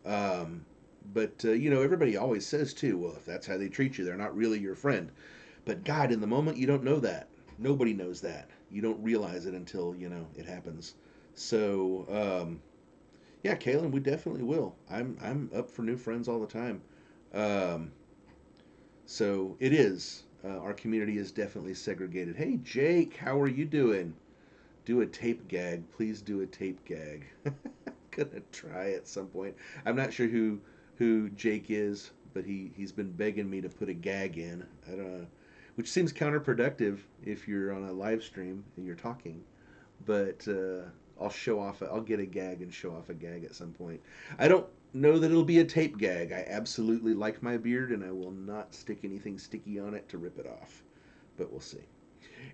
Um, but everybody always says too, well, if that's how they treat you, they're not really your friend. But God, in the moment, you don't know that. Nobody knows that. You don't realize it until it happens. So yeah, Kaylin, we definitely will. I'm up for new friends all the time. Um, so it is. Our community is definitely segregated. Hey, Jake, how are you doing? Do a tape gag. Please do a tape gag. Gonna try at some point. I'm not sure who Jake is, but he's been begging me to put a gag in. I don't know, which seems counterproductive if you're on a live stream and you're talking. But I'll show off. I'll get a gag and show off a gag at some point. I don't know that it'll be a tape gag. I absolutely like my beard, and I will not stick anything sticky on it to rip it off. But we'll see.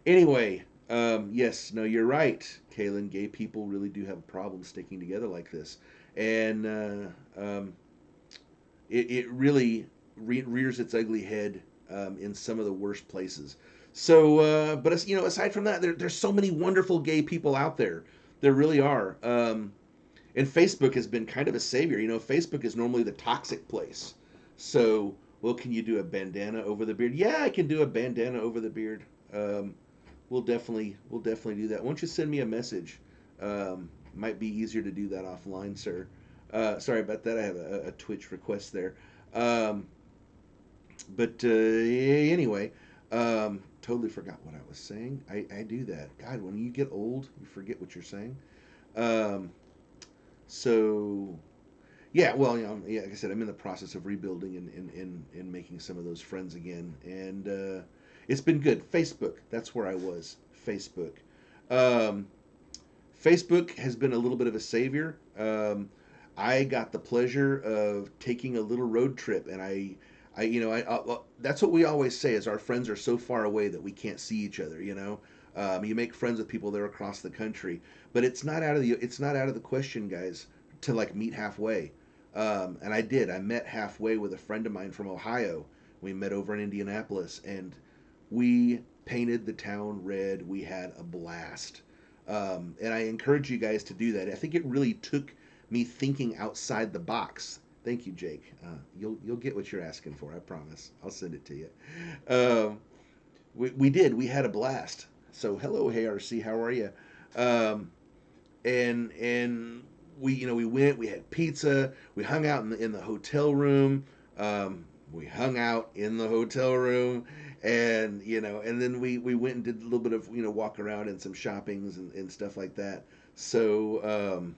Anyway, yes, no, you're right, Kaylin. Gay people really do have a problem sticking together like this. and it really rears its ugly head in some of the worst places. So, but aside from that, there's so many wonderful gay people out there. There really are. And Facebook has been kind of a savior. Facebook is normally the toxic place. So, well, can you do a bandana over the beard? Yeah, I can do a bandana over the beard. Um, we'll definitely do that. Why don't you send me a message? Might be easier to do that offline, sir. Sorry about that. I have a Twitch request there. Um, but anyway, totally forgot what I was saying. I do that. God, when you get old, you forget what you're saying. Um, so yeah, well, yeah, like I said, I'm in the process of rebuilding and making some of those friends again, and it's been good. Facebook, that's where I was. Facebook. Um, Facebook has been a little bit of a savior. I got the pleasure of taking a little road trip, and well, that's what we always say: is our friends are so far away that we can't see each other. You make friends with people that are across the country, but it's not out of the question, guys, to like meet halfway. And I did. I met halfway with a friend of mine from Ohio. We met over in Indianapolis, and we painted the town red. We had a blast. And I encourage you guys to do that. I think it really took me thinking outside the box. Thank you, Jake. You'll get what you're asking for. I promise. I'll send it to you. Um, we did. We had a blast. So hello, hey RC, how are you? Um, and we went. We had pizza. We hung out in the hotel room. We hung out in the hotel room, and then we went and did a little bit of walk around and some shoppings and stuff like that. So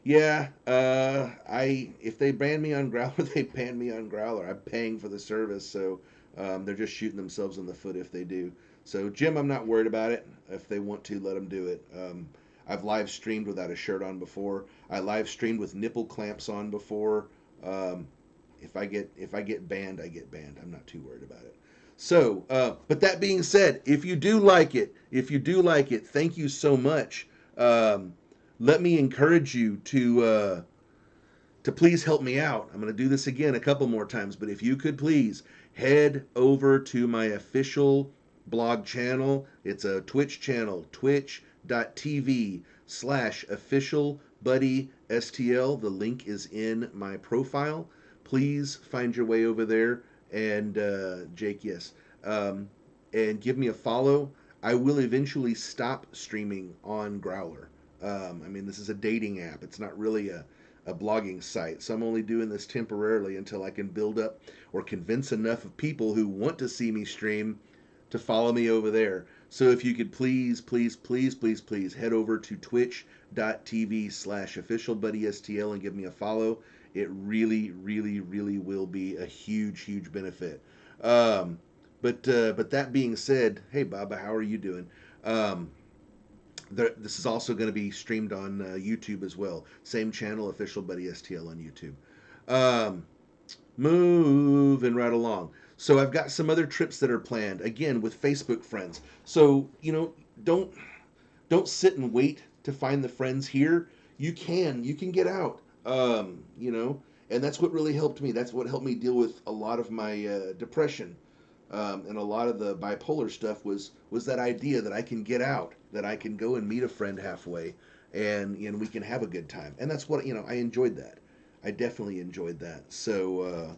yeah, I if they ban me on Growler, they ban me on Growler. I'm paying for the service, so they're just shooting themselves in the foot if they do. So Jim, I'm not worried about it. If they want to, let them do it. I've live streamed without a shirt on before. I live streamed with nipple clamps on before. Um, if I get banned, I get banned. I'm not too worried about it. So, but that being said, if you do like it, thank you so much. Um, Let me encourage you to please help me out. I'm going to do this again a couple more times, but if you could please head over to my official blog channel. It's a Twitch channel, twitch.tv/official buddy STL. The link is in my profile. Please find your way over there. And Jake, yes. Um, and give me a follow. I will eventually stop streaming on Growler. I mean, this is a dating app. It's not really a blogging site. So I'm only doing this temporarily until I can build up or convince enough of people who want to see me stream to follow me over there. So if you could please, please, please, please, please head over to twitch.tv/officialbuddystl and give me a follow. It really, really, really will be a huge, huge benefit. Um, but that being said, hey Baba, how are you doing? Um, this is also going to be streamed on YouTube as well. Same channel, Official Buddy STL on YouTube. Um, Moving right along. So I've got some other trips that are planned again with Facebook friends. So don't don't sit and wait to find the friends here. You can get out. And that's what really helped me. That's what helped me deal with a lot of my depression and a lot of the bipolar stuff was that idea that I can get out, that I can go and meet a friend halfway, and we can have a good time. And that's what I enjoyed that. I definitely enjoyed that. So,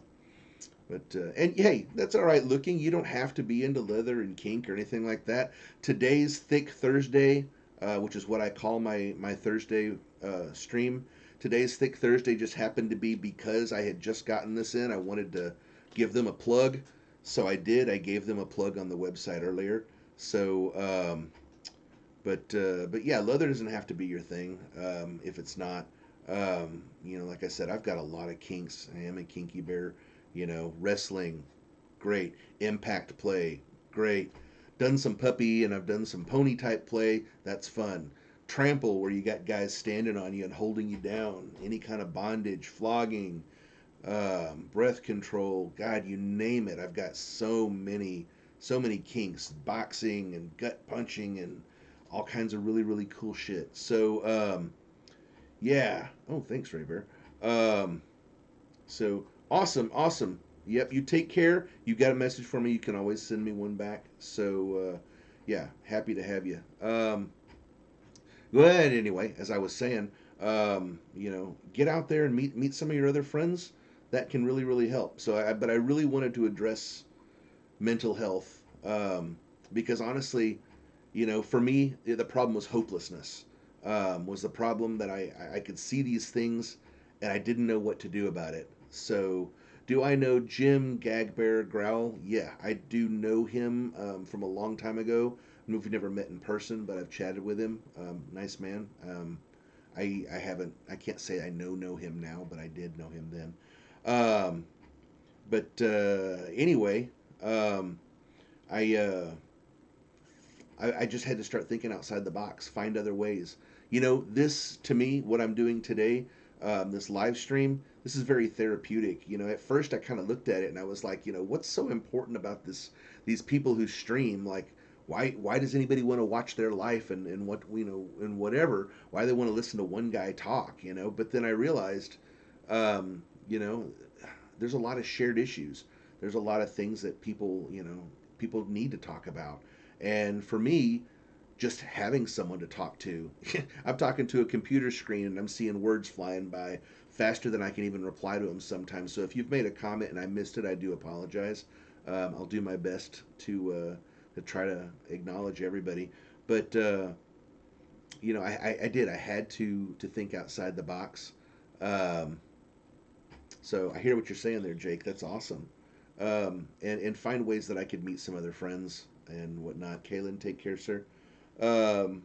and hey, that's all right. Looking, you don't have to be into leather and kink or anything like that. Today's Thicc Thursday, which is what I call my Thursday stream. Today's Thicc Thursday just happened to be because I had just gotten this in. I wanted to give them a plug, so I did. I gave them a plug on the website earlier. So, but yeah, leather doesn't have to be your thing if it's not. Like I said, I've got a lot of kinks. I am a kinky bear. Wrestling, great. Impact play, great. Done some puppy and I've done some pony type play. That's fun. Trample, where you got guys standing on you and holding you down. Any kind of bondage, flogging, breath control. God, you name it. I've got so many kinks. Boxing and gut punching and all kinds of really, really cool shit. So, Yeah. Oh, thanks, Ray Bear. Um, so awesome, awesome. Yep, you take care. You got a message for me, you can always send me one back. So yeah, happy to have you. Go ahead anyway. As I was saying, get out there and meet some of your other friends. That can really really help. But I really wanted to address mental health because honestly, for me, the problem was hopelessness. Was the problem that I could see these things and I didn't know what to do about it. So, do I know Jim Gagbear Growl? Yeah, I do know him from a long time ago. We've never met in person, but I've chatted with him. Nice man. I haven't. I can't say I know him now, but I did know him then. Um, but anyway, um, I, uh, I just had to start thinking outside the box, find other ways. This to me, what I'm doing today, this live stream, this is very therapeutic. At first I kind of looked at it and I was like, what's so important about this? These people who stream, like, why does anybody want to watch their life and what and whatever? Why they want to listen to one guy talk? But then I realized, um, you know, there's a lot of shared issues. There's a lot of things that people need to talk about. And for me, just having someone to talk to, I'm talking to a computer screen and I'm seeing words flying by faster than I can even reply to them sometimes. So if you've made a comment and I missed it, I do apologize. I'll do my best to try to acknowledge everybody. But I did. I had to think outside the box. Um, so I hear what you're saying there, Jake. That's awesome. And find ways that I could meet some other friends and whatnot. Kaylin, take care, sir. Um,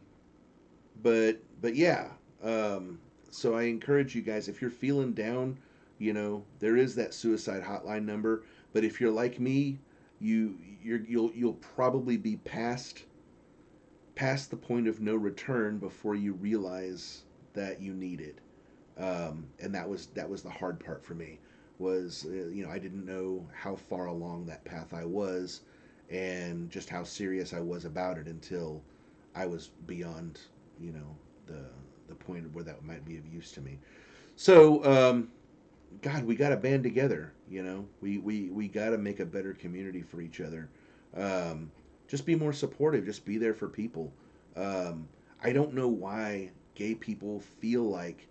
but yeah. Um, so I encourage you guys, if you're feeling down, there is that suicide hotline number. But if you're like me, you'll probably be past the point of no return before you realize that you need it. And that was the hard part for me. Was I didn't know how far along that path I was, and just how serious I was about it until I was beyond the the point where that might be of use to me. So God, we got to band together. We got to make a better community for each other. Um, just be more supportive. Just be there for people. Um, I don't know why gay people feel like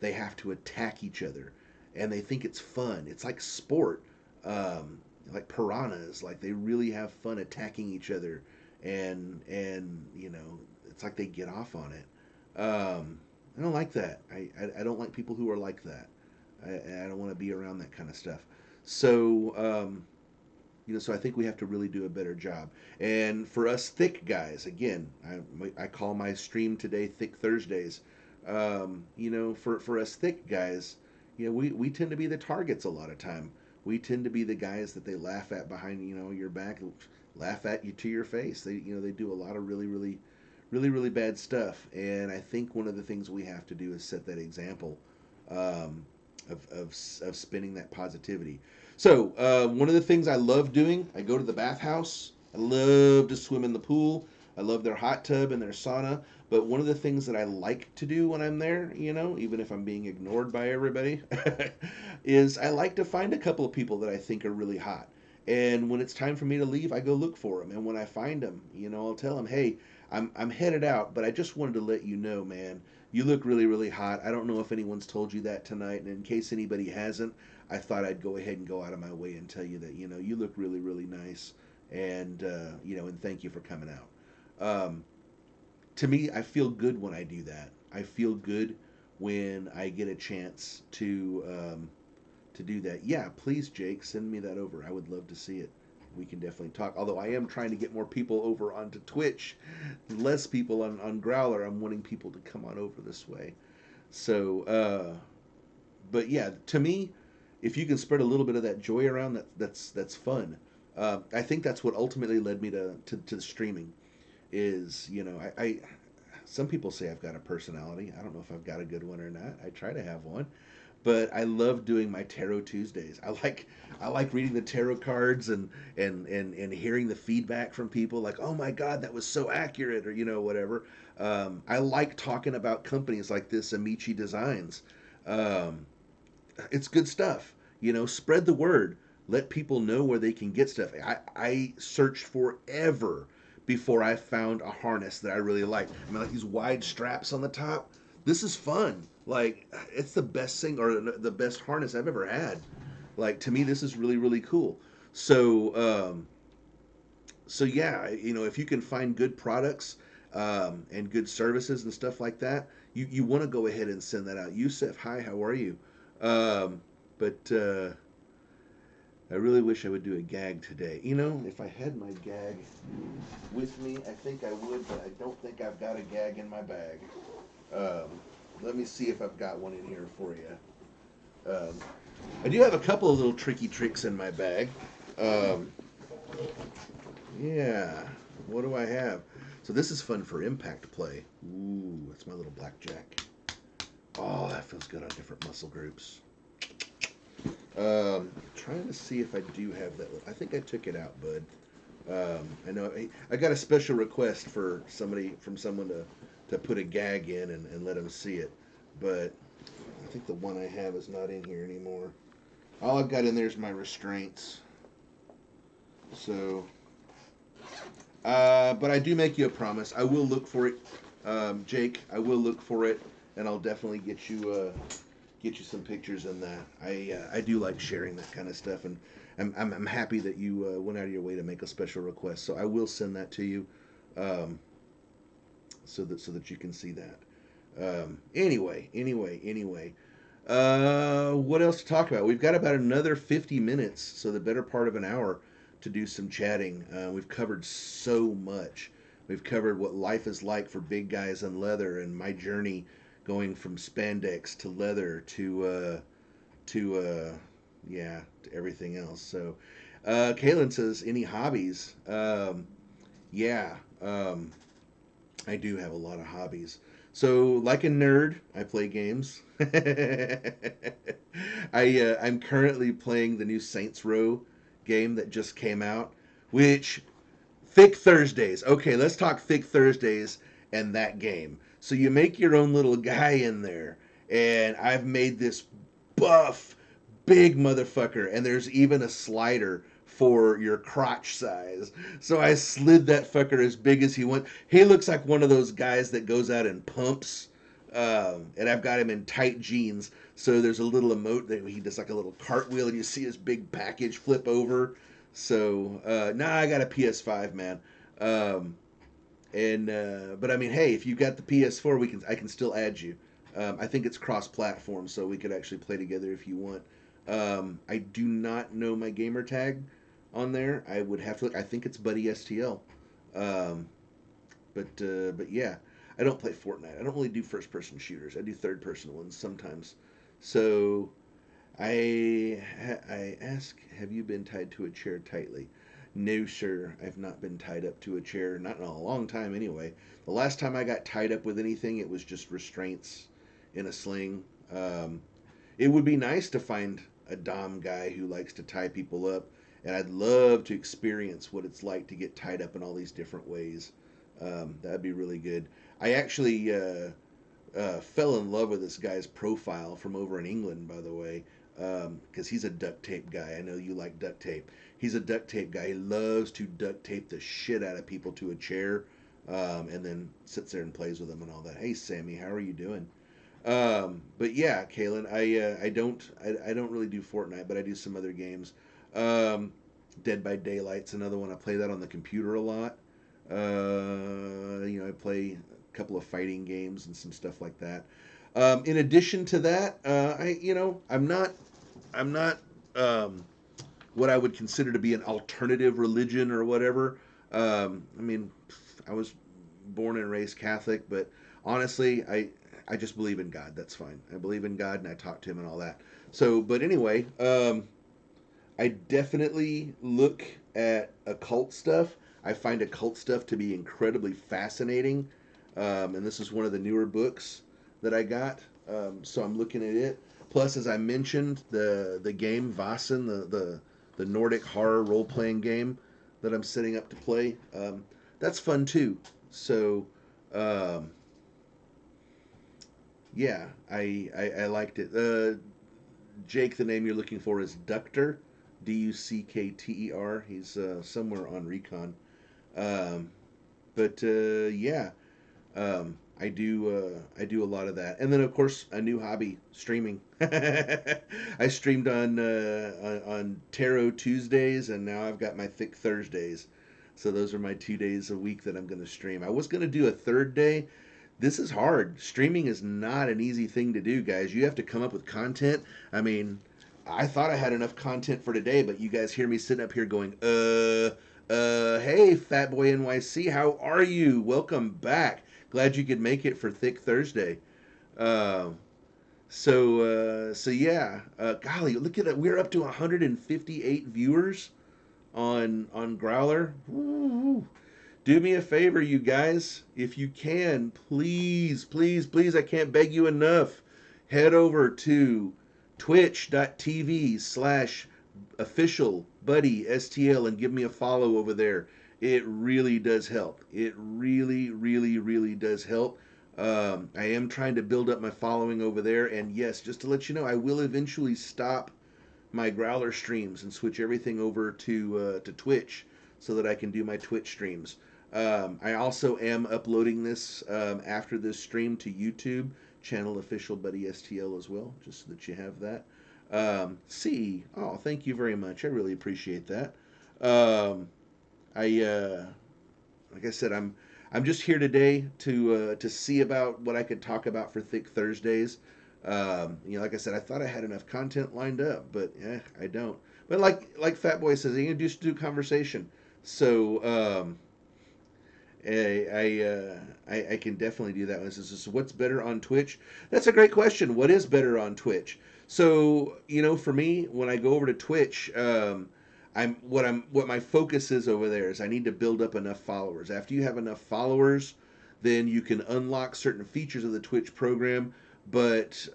they have to attack each other, and they think it's fun. It's like sport, um, like piranhas. Like they really have fun attacking each other, and it's like they get off on it. I don't like that. I don't like people who are like that. I don't want to be around that kind of stuff. So, so I think we have to really do a better job. And for us thick guys, again, I call my stream today Thick Thursdays. For us thick guys, we tend to be the targets a lot of time. We tend to be the guys that they laugh at behind your back, laugh at you to your face. They do a lot of really really really really bad stuff. And I think one of the things we have to do is set that example. Um, of spinning that positivity. So, one of the things I love doing, I go to the bathhouse. I love to swim in the pool. I love their hot tub and their sauna. But one of the things that I like to do when I'm there, even if I'm being ignored by everybody, is I like to find a couple of people that I think are really hot. And when it's time for me to leave, I go look for them. And when I find them, I'll tell them, hey, I'm headed out, but I just wanted to let you know, man, you look really, really hot. I don't know if anyone's told you that tonight. And in case anybody hasn't, I thought I'd go ahead and go out of my way and tell you that, you look really, really nice. And thank you for coming out. To me, I feel good when I do that. I feel good when I get a chance to do that. Yeah, please, Jake, send me that over. I would love to see it. We can definitely talk. Although I am trying to get more people over onto Twitch, less people on Growler. I'm wanting people to come on over this way. So, but yeah, to me, if you can spread a little bit of that joy around, that's fun. I think that's what ultimately led me to the streaming. Is I some people say I've got a personality. I don't know if I've got a good one or not. I try to have one, but I love doing my Tarot Tuesdays. I like reading the tarot cards and hearing the feedback from people like, oh my God, that was so accurate, or whatever. I like talking about companies like this, Amici Designs. Um, it's good stuff. Spread the word. Let people know where they can get stuff. I searched forever before I found a harness that I really liked. I mean, like these wide straps on the top. This is fun. Like, it's the best thing or the best harness I've ever had. Like, to me, this is really, really cool. So, so yeah, if you can find good products and good services and stuff like that, you want to go ahead and send that out. Yusef, hi, how are you? Um, but I really wish I would do a gag today. If I had my gag with me, I think I would, but I don't think I've got a gag in my bag. Um, Let me see if I've got one in here for you. Um, I do have a couple of little tricky tricks in my bag. Um, yeah. What do I have? So this is fun for impact play. Ooh, that's my little blackjack. Oh, that feels good on different muscle groups. Trying to see if I do have that. I think I took it out, bud. I know I got a special request for someone to put a gag in and let them see it, but I think the one I have is not in here anymore. All I've got in there is my restraints. So, but I do make you a promise. I will look for it, Jake. I will look for it, and I'll definitely get you some pictures in that. I do like sharing that kind of stuff, and I'm happy that you went out of your way to make a special request. So I will send that to you, um, so that you can see that. Anyway. What else to talk about? We've got about another 50 minutes, so the better part of an hour to do some chatting. We've covered so much. We've covered what life is like for big guys in leather and my journey going from spandex to leather to yeah, to everything else. So, Kaylin says, any hobbies? Yeah, I do have a lot of hobbies. So, like a nerd, I play games. I'm currently playing the new Saints Row game that just came out, which Thicc Thursdays. Okay, let's talk Thicc Thursdays and that game. So you make your own little guy in there, and I've made this buff, big motherfucker, and there's even a slider for your crotch size. So I slid that fucker as big as he wants. He looks like one of those guys that goes out and pumps. And I've got him in tight jeans. So there's a little emote that he does like a little cartwheel, and you see his big package flip over. So now I got a PS5, man. Um, and but I mean, hey, if you got the PS4, I can still add you. I think it's cross-platform, so we could actually play together if you want. I do not know my gamer tag on there. I would have to look. I think it's Buddy STL. Um, but yeah, I don't play Fortnite. I don't really do first-person shooters. I do third-person ones sometimes. So I ask, have you been tied to a chair tightly? No, sir. I've not been tied up to a chair, not in a long time anyway. The last time I got tied up with anything, it was just restraints in a sling. It would be nice to find a Dom guy who likes to tie people up, and I'd love to experience what it's like to get tied up in all these different ways. That'd be really good. I actually fell in love with this guy's profile from over in England, by the way, because he's a duct tape guy. I know you like duct tape. He's a duct tape guy. He loves to duct tape the shit out of people to a chair, and then sits there and plays with them and all that. Hey, Sammy, how are you doing? But yeah, Kalen, I don't really do Fortnite, but I do some other games. Um, Dead by Daylight's another one. I play that on the computer a lot. I play a couple of fighting games and some stuff like that. In addition to that, I'm not what I would consider to be an alternative religion or whatever. I mean, I was born and raised Catholic, but honestly, I just believe in God. That's fine. I believe in God and I talk to Him and all that. So, but anyway, I definitely look at occult stuff. I find occult stuff to be incredibly fascinating. And this is one of the newer books that I got. So I'm looking at it. Plus, as I mentioned, the game Vasen, the Nordic horror role playing game that I'm setting up to play, that's fun too. So, um, yeah, I liked it. Jake, the name you're looking for is Ducter, Duckter. He's somewhere on Recon. Um, but yeah, I do a lot of that, and then of course a new hobby, streaming. I streamed on Tarot Tuesdays, and now I've got my Thicc Thursdays. So those are my 2 days a week that I'm going to stream. I was going to do a third day. This is hard. Streaming is not an easy thing to do, guys. You have to come up with content. I mean, I thought I had enough content for today, but you guys hear me sitting up here going, hey, Fatboy NYC, how are you? Welcome back. Glad you could make it for Thicc Thursday. Uh, so yeah, golly, look at that. We're up to 158 viewers on Growler. Woo. Do me a favor, you guys, if you can, please, please, please, I can't beg you enough. Head over to twitch.tv/official buddy STL and give me a follow over there. It really does help. It really, really, really does help. I am trying to build up my following over there, and yes, just to let you know, I will eventually stop my Growler streams and switch everything over to Twitch so that I can do my Twitch streams. I also am uploading this after this stream to YouTube channel official buddy STL as well, just so that you have that. Oh, thank you very much. I really appreciate that. Um, I like I said, I'm just here today to see about what I could talk about for Thicc Thursdays. Like I said, I thought I had enough content lined up, but I don't. But like Fat Boy says, you can just do conversation. So I can definitely do that. One. This is what's better on Twitch. That's a great question. What is better on Twitch? So for me, when I go over to Twitch, what my focus is over there is I need to build up enough followers. After you have enough followers, then you can unlock certain features of the Twitch program. But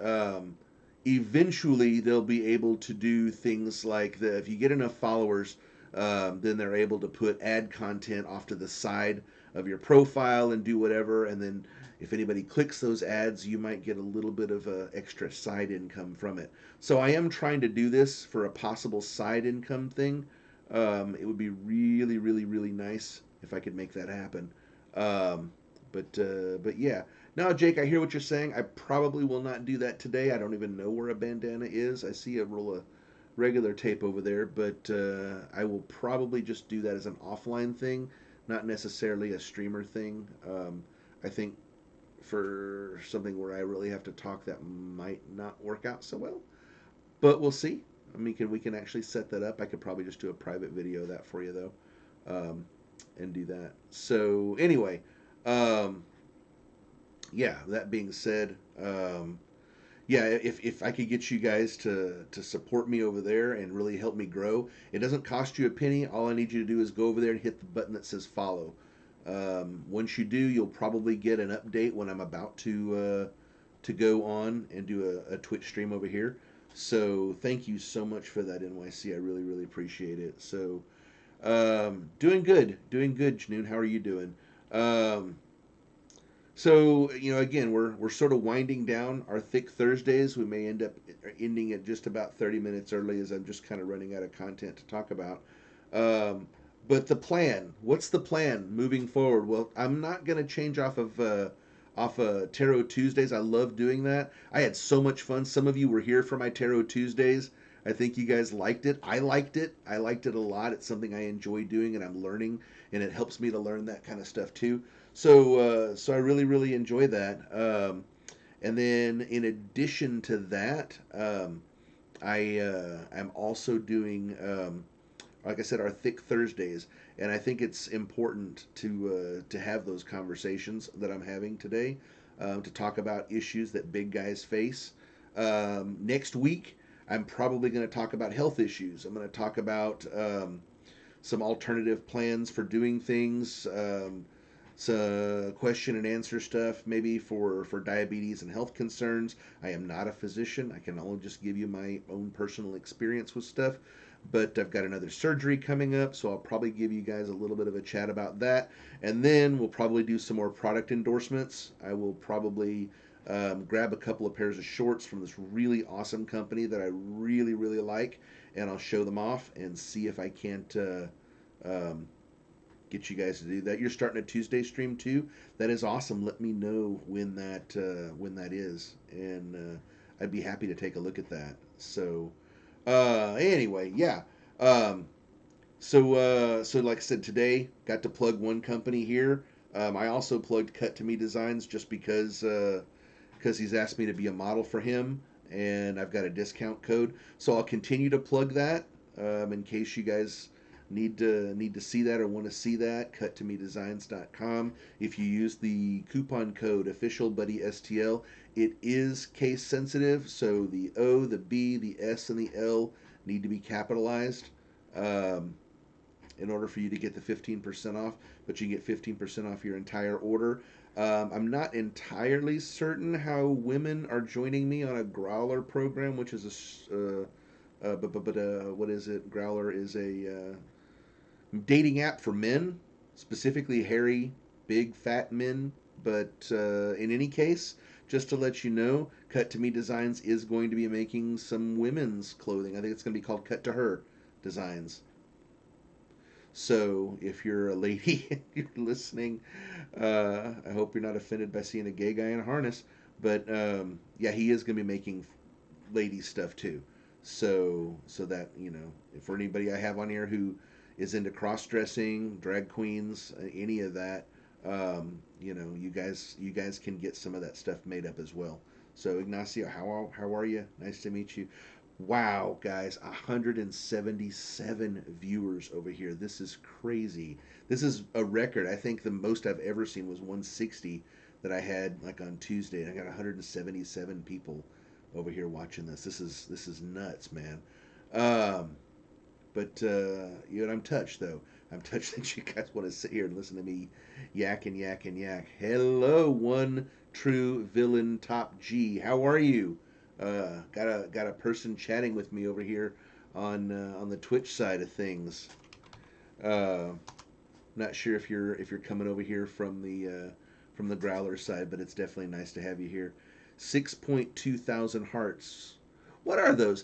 eventually, they'll be able to do things like if you get enough followers, then they're able to put ad content off to the side of your profile and do whatever. And then if anybody clicks those ads, you might get a little bit of extra side income from it. So I am trying to do this for a possible side income thing. It would be really, really, really nice if I could make that happen. But yeah. Now, Jake, I hear what you're saying. I probably will not do that today. I don't even know where a bandana is. I see a roll of regular tape over there, but I will probably just do that as an offline thing, not necessarily a streamer thing. I think for something where I really have to talk, that might not work out so well, but we'll see. I mean, we can actually set that up. I could probably just do a private video of that for you though, and do that. So anyway, um, yeah. That being said, yeah, if I could get you guys to support me over there and really help me grow, it doesn't cost you a penny. All I need you to do is go over there and hit the button that says follow. Once you do, you'll probably get an update when I'm about to go on and do a Twitch stream over here. So thank you so much for that, NYC. I really, really appreciate it. So doing good, Janoon. How are you doing? Um, so again, we're sort of winding down our Thicc Thursdays. We may end up ending it just about 30 minutes early, as I'm just kind of running out of content to talk about. Um, but the plan, what's the plan moving forward? Well, I'm not going to change off of Tarot Tuesdays. I love doing that. I had so much fun. Some of you were here for my Tarot Tuesdays. I think you guys liked it. I liked it. I liked it a lot. It's something I enjoy doing, and I'm learning, and it helps me to learn that kind of stuff too. So I really, really enjoy that. And then in addition to that, I'm also doing, like I said, our Thicc Thursdays, and I think it's important to have those conversations that I'm having today, to talk about issues that big guys face. Next week, I'm probably going to talk about health issues. I'm going to talk about some alternative plans for doing things. some question and answer stuff, maybe for diabetes and health concerns. I am not a physician. I can only just give you my own personal experience with stuff. But I've got another surgery coming up, so I'll probably give you guys a little bit of a chat about that. And then we'll probably do some more product endorsements. I will probably grab a couple of pairs of shorts from this really awesome company that I really, really like, and I'll show them off and see if I can't um, get you guys to do that. You're starting a Tuesday stream too. That is awesome. Let me know when that is, and I'd be happy to take a look at that. So anyway, yeah. Um, so like I said, today got to plug one company here. I also plugged Cut to Me Designs just because he's asked me to be a model for him, and I've got a discount code. So I'll continue to plug that in case you guys need to see that or want to see that. CutToMeDesigns.com. If you use the coupon code OfficialBuddySTL, it is case sensitive, so the O, the B, the S, and the L need to be capitalized. Um, in order for you to get the 15% off, but you can get 15% off your entire order. I'm not entirely certain how women are joining me on a Growler program, which is what is it? Growler is a dating app for men, specifically hairy, big, fat men. But in any case, just to let you know, Cut to Me Designs is going to be making some women's clothing. I think it's going to be called Cut to Her Designs. So if you're a lady and you're listening, I hope you're not offended by seeing a gay guy in a harness. But yeah, he is going to be making ladies stuff too. So that for anybody I have on here who is into cross dressing, drag queens, any of that, you guys can get some of that stuff made up as well. So Ignacio, how are you? Nice to meet you. Wow, guys, 177 viewers over here. This is crazy. This is a record. I think the most I've ever seen was 160 that I had like on Tuesday, and I got 177 people over here watching this. This is nuts, man. Um, but I'm touched though. I'm touched that you guys want to sit here and listen to me yak and yak and yak. Hello, one true villain top G. How are you? Got a person chatting with me over here on the Twitch side of things. Uh, Not sure if you're coming over here from the Growler side, but it's definitely nice to have you here. 6.2 thousand hearts. What are those?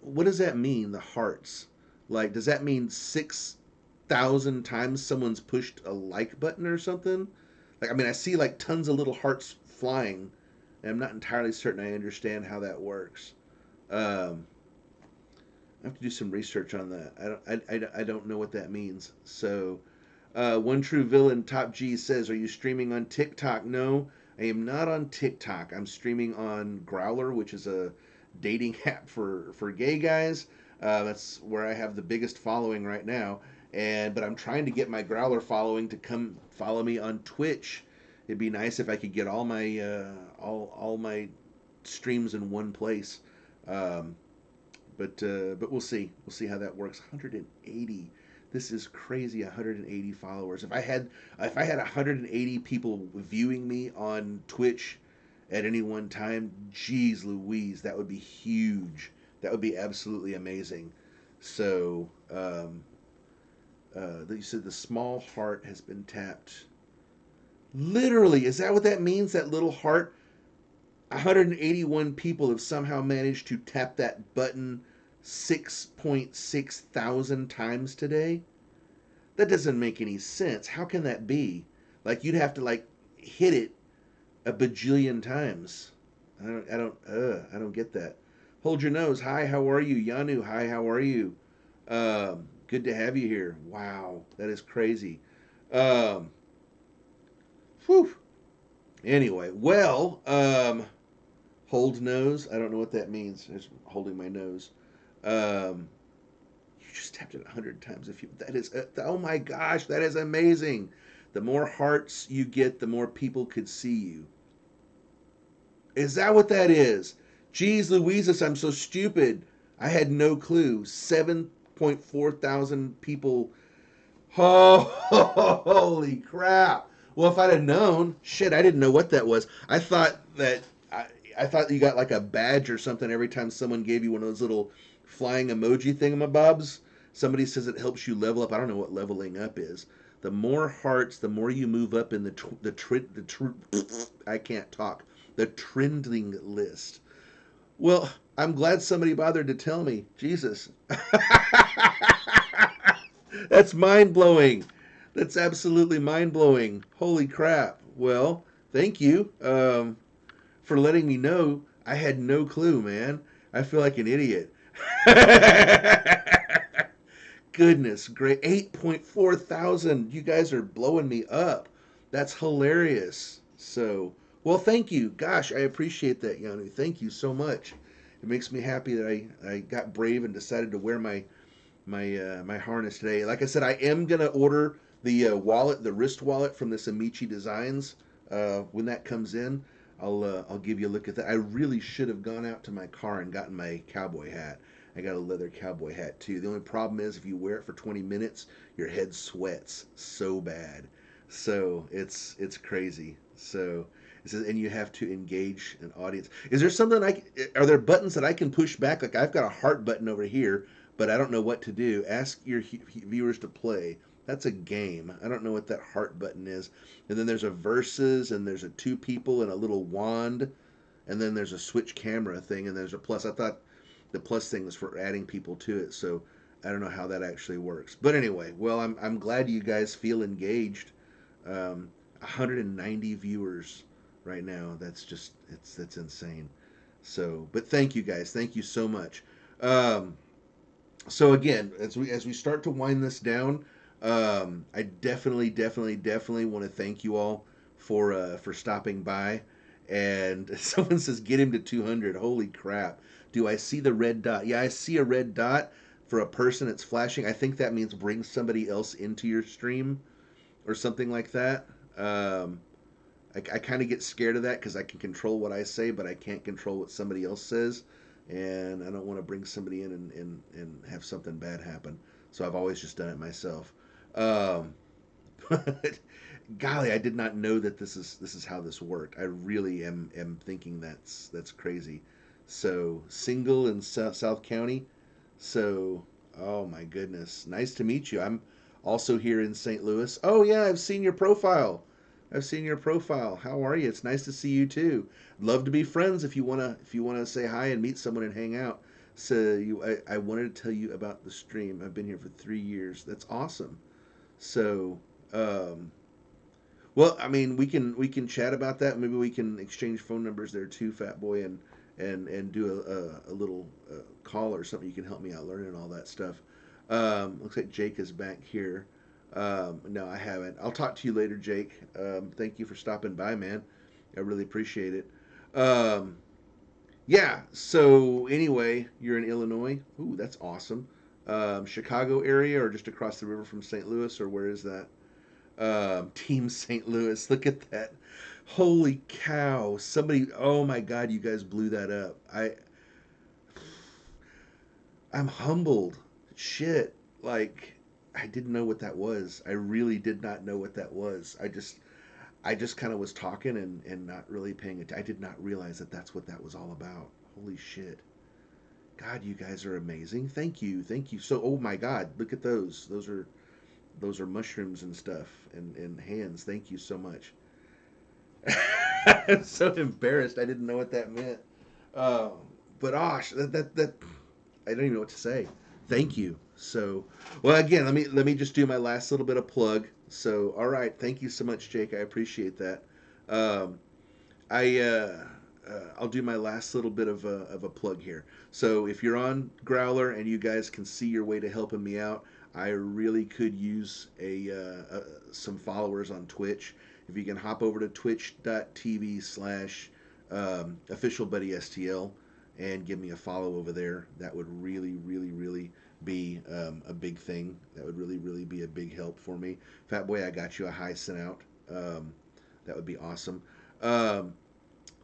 What does that mean? The hearts. Like, does that mean 6,000 times someone's pushed a like button or something? Like, I mean, I see like tons of little hearts flying, and I'm not entirely certain I understand how that works. Um, I have to do some research on that. I don't know what that means. So, one true villain top G says, "Are you streaming on TikTok?" No, I am not on TikTok. I'm streaming on Growler, which is a dating app for gay guys. That's where I have the biggest following right now. But I'm trying to get my Growler following to come follow me on Twitch. It'd be nice if I could get all my streams in one place. Um, but we'll see. We'll see how that works. 180. This is crazy. 180 followers. If I had 180 people viewing me on Twitch at any one time, geez Louise, that would be huge. That would be absolutely amazing. So, you said the small heart has been tapped. Literally, is that what that means? That little heart? 181 people have somehow managed to tap that button 6.6 thousand times today. That doesn't make any sense. How can that be? Like, you'd have to like hit it a bajillion times. I don't get that. Hold your nose. Hi, how are you? Yanu, hi, how are you? Good to have you here. Wow, that is crazy. Um, Whew. Anyway, well, hold nose. I don't know what that means. Just holding my nose. Um, you just tapped it 100 times. If you that is oh my gosh, that is amazing. The more hearts you get, the more people could see you. Is that what that is? Geez, Louises, I'm so stupid. I had no clue. 7.4 thousand people. Oh, holy crap! Well, if I'd have known, shit, I didn't know what that was. I thought you got like a badge or something every time someone gave you one of those little flying emoji thingamabobs. Somebody says it helps you level up. I don't know what leveling up is. The more hearts, the more you move up in I can't talk. The trending list. Well, I'm glad somebody bothered to tell me. Jesus. That's mind blowing. That's absolutely mind blowing. Holy crap. Well, thank you for letting me know. I had no clue, man. I feel like an idiot. Goodness, great. 8.4 thousand. You guys are blowing me up. That's hilarious. So, well, thank you. Gosh, I appreciate that, Yanu. Thank you so much. It makes me happy that I got brave and decided to wear my harness today. Like I said, I am gonna order the wallet, the wrist wallet from this Amici Designs. When that comes in, I'll give you a look at that. I really should have gone out to my car and gotten my cowboy hat. I got a leather cowboy hat too. The only problem is if you wear it for 20 minutes, your head sweats so bad. So it's crazy. So it says, and you have to engage an audience. Is there something are there buttons that I can push back? Like I've got a heart button over here, but I don't know what to do. Ask your viewers to play. That's a game. I don't know what that heart button is. And then there's a versus, and there's a two people and a little wand, and then there's a switch camera thing, and there's a plus. I thought the plus thing was for adding people to it, so I don't know how that actually works. But anyway, well, I'm glad you guys feel engaged. 190 viewers right now. That's insane. So, but thank you guys. Thank you so much. Um, so again, as we start to wind this down, I definitely want to thank you all for stopping by. And someone says get him to 200. Holy crap! Do I see the red dot? Yeah, I see a red dot for a person. It's flashing. I think that means bring somebody else into your stream or something like that. I kind of get scared of that because I can control what I say, but I can't control what somebody else says. And I don't want to bring somebody in and have something bad happen. So I've always just done it myself. Um, but golly, I did not know that this is how this worked. I really am thinking that's crazy. So single in South County. So oh my goodness, nice to meet you. I'm also here in St. Louis. Oh yeah, I've seen your profile. I've seen your profile. How are you? It's nice to see you too. Love to be friends if you wanna say hi and meet someone and hang out. So I wanted to tell you about the stream. I've been here for 3 years. That's awesome. So um, well, I mean, we can chat about that. Maybe we can exchange phone numbers there too, Fat Boy, and do a little call or something. You can help me out learning all that stuff. Looks like Jake is back here. No, I haven't. I'll talk to you later, Jake. Thank you for stopping by, man. I really appreciate it. Um, yeah. So anyway, you're in Illinois. Ooh, that's awesome. Chicago area, or just across the river from St. Louis, or where is that? Team St. Louis. Look at that. Holy cow. Somebody, oh my God, you guys blew that up. I'm humbled. Shit. Like, I didn't know what that was. I really did not know what that was. I just kind of was talking and not really paying attention. I did not realize that that's what that was all about. Holy shit. God, you guys are amazing. Thank you. Thank you. So, oh my God, look at those. Those are mushrooms and stuff and hands. Thank you so much. I'm so embarrassed. I didn't know what that meant. Uh, but gosh, that I don't even know what to say. Thank you. So, well, again, let me just do my last little bit of plug. So, all right, thank you so much, Jake. I appreciate that. Um, I'll do my last little bit of a plug here. So if you're on Growler and you guys can see your way to helping me out, I really could use some followers on Twitch. If you can hop over to twitch.tv/ official buddy STL and give me a follow over there, that would really be a big thing. That would really be a big help for me. Fat Boy, I got you a high sent out. That would be awesome. Um,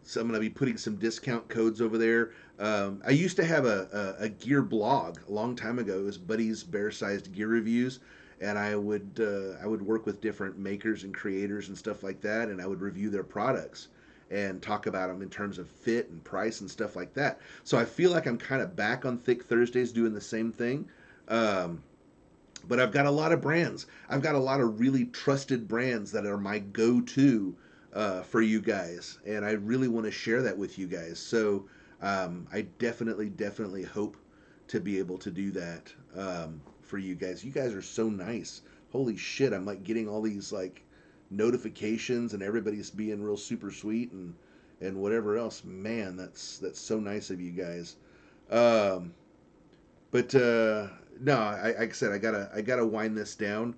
so I'm going to be putting some discount codes over there. I used to have a gear blog a long time ago. It was Buddy's Bear Sized Gear Reviews. and I would work with different makers and creators and stuff like that, and I would review their products and talk about them in terms of fit and price and stuff like that. So I feel like I'm kind of back on Thicc Thursdays doing the same thing. Um, but I've got a lot of brands. I've got a lot of really trusted brands that are my go-to for you guys, and I really want to share that with you guys. So I definitely hope to be able to do that for you guys. You guys are so nice. Holy shit! I'm like getting all these like notifications, and everybody's being real super sweet and whatever else. Man, that's so nice of you guys. Um, but no, like I said, I gotta wind this down.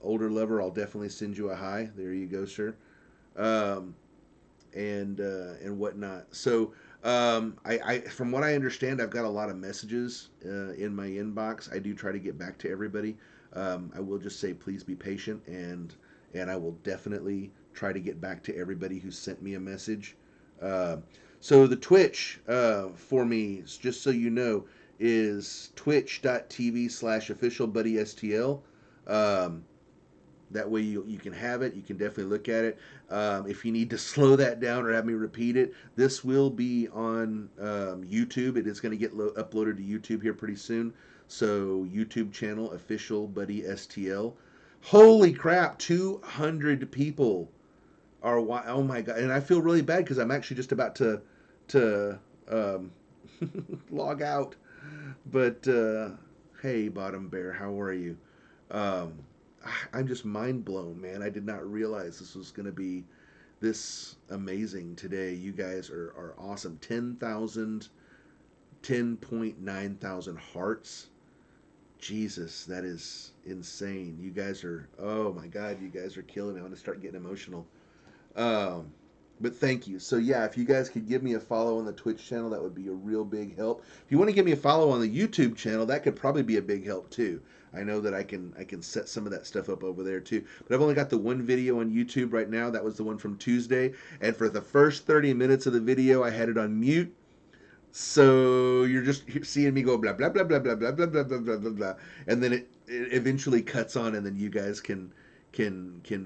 Older lover, I'll definitely send you a hi. There you go, sir. Um, and whatnot. So from what I understand, I've got a lot of messages in my inbox. I do try to get back to everybody. I will just say, please be patient, and I will definitely try to get back to everybody who sent me a message. Uh, so the Twitch for me, just so you know, is twitch.tv/officialbuddystl. Um, that way you can have it. You can definitely look at it. If you need to slow that down or have me repeat it, this will be on YouTube. It is going to get uploaded to YouTube here pretty soon. So YouTube channel official buddy STL. Holy crap! 200 people are. Oh my god! And I feel really bad because I'm actually just about to um, log out. But hey, Bottom Bear, how are you? Um, I'm just mind blown, man. I did not realize this was going to be this amazing today. You guys are awesome. 10,000, 10.9 thousand hearts. Jesus, that is insane. You guys are, oh my God, you guys are killing me. I'm going to start getting emotional. Um, but thank you. So yeah, if you guys could give me a follow on the Twitch channel, that would be a real big help. If you want to give me a follow on the YouTube channel, that could probably be a big help too. I know that I can set some of that stuff up over there too. But I've only got the one video on YouTube right now. That was the one from Tuesday, and for the first 30 minutes of the video, I had it on mute. So you're just seeing me go blah blah blah blah blah blah blah blah blah blah blah blah, and then it eventually cuts on, and then you guys can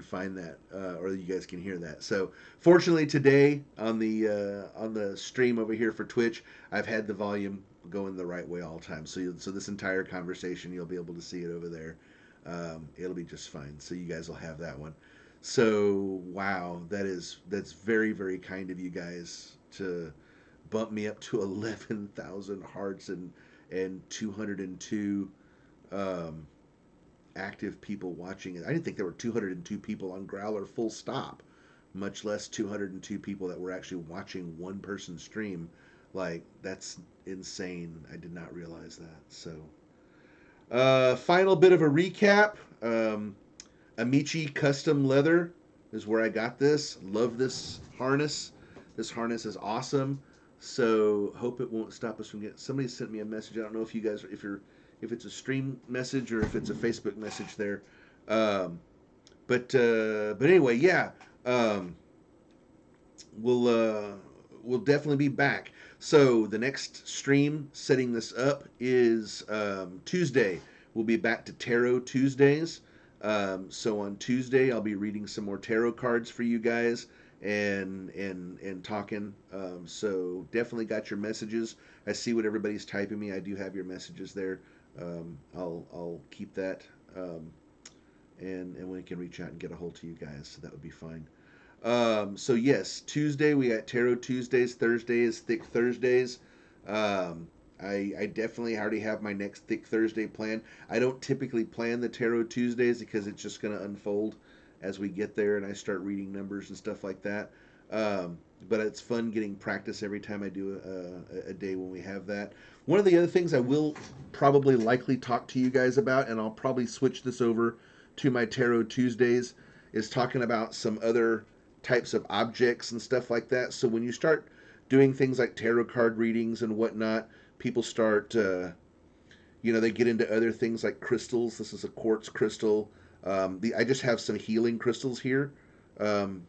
find that, or you guys can hear that. So fortunately today on the stream over here for Twitch, I've had the volume going the right way all the time. So this entire conversation you'll be able to see it over there. It'll be just fine. So you guys will have that one. So wow, that's very kind of you guys to bump me up to 11,000 hearts and 202 um, active people watching it. I didn't think there were 202 people on Growler full stop, much less 202 people that were actually watching one person stream. Like, that's insane. I did not realize that. So, final bit of a recap. Amici Custom Leather is where I got this. Love this harness. This harness is awesome. So hope it won't stop us from getting. Somebody sent me a message. I don't know if you guys, if it's a stream message or if it's a Facebook message there. Um, but anyway, yeah. Um, we'll uh, we'll definitely be back. So the next stream setting this up is Tuesday. We'll be back to Tarot Tuesdays. So on Tuesday, I'll be reading some more tarot cards for you guys and talking. So definitely got your messages. I see what everybody's typing me. I do have your messages there. I'll keep that, and we can reach out and get a hold to you guys. So that would be fine. So yes, Tuesday we got Tarot Tuesdays. Thursday is Thicc Thursdays. Um, I definitely already have my next Thicc Thursday plan. I don't typically plan the Tarot Tuesdays because it's just going to unfold as we get there and I start reading numbers and stuff like that. But it's fun getting practice every time I do a day when we have that. One of the other things I will probably likely talk to you guys about, and I'll probably switch this over to my Tarot Tuesdays, is talking about some other types of objects and stuff like that. So when you start doing things like tarot card readings and whatnot, people start, they get into other things like crystals. This is a quartz crystal. I just have some healing crystals here. Um,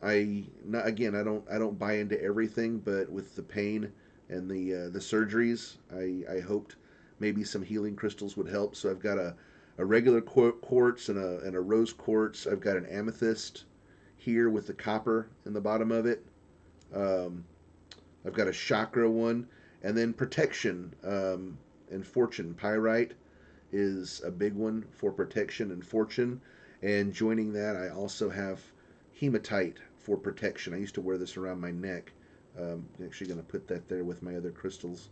I don't buy into everything, but with the pain and the surgeries, I hoped maybe some healing crystals would help. So I've got a regular quartz and a rose quartz. I've got an amethyst here with the copper in the bottom of it. Um, I've got a chakra one, and then protection and fortune. Pyrite is a big one for protection and fortune. And joining that, I also have hematite for protection. I used to wear this around my neck. I'm actually going to put that there with my other crystals.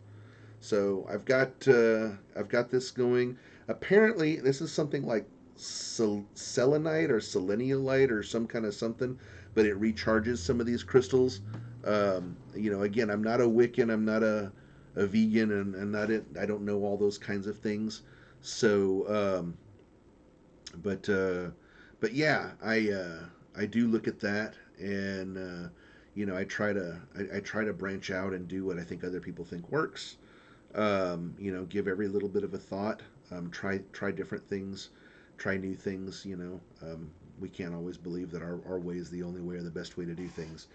So I've got this going. Apparently, this is something like selenite or seleniolite or some kind of something, but it recharges some of these crystals. Again, I'm not a Wiccan, I'm not a vegan, and not it. I don't know all those kinds of things. So, but but yeah, I do look at that, and I try to branch out and do what I think other people think works. Give every little bit of a thought. Try different things, try new things. We can't always believe that our way is the only way or the best way to do things.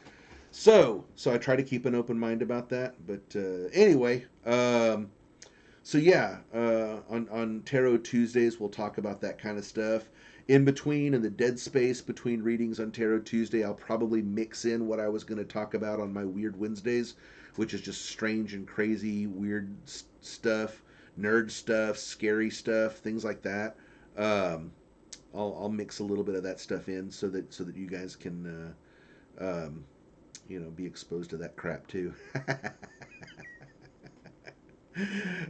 So I try to keep an open mind about that. But anyway, so yeah, on Tarot Tuesdays we'll talk about that kind of stuff. In between, in the dead space between readings on Tarot Tuesday, I'll probably mix in what I was going to talk about on my Weird Wednesdays, which is just strange and crazy, weird stuff, nerd stuff, scary stuff, things like that. Um, I'll mix a little bit of that stuff in so that you guys can be exposed to that crap too.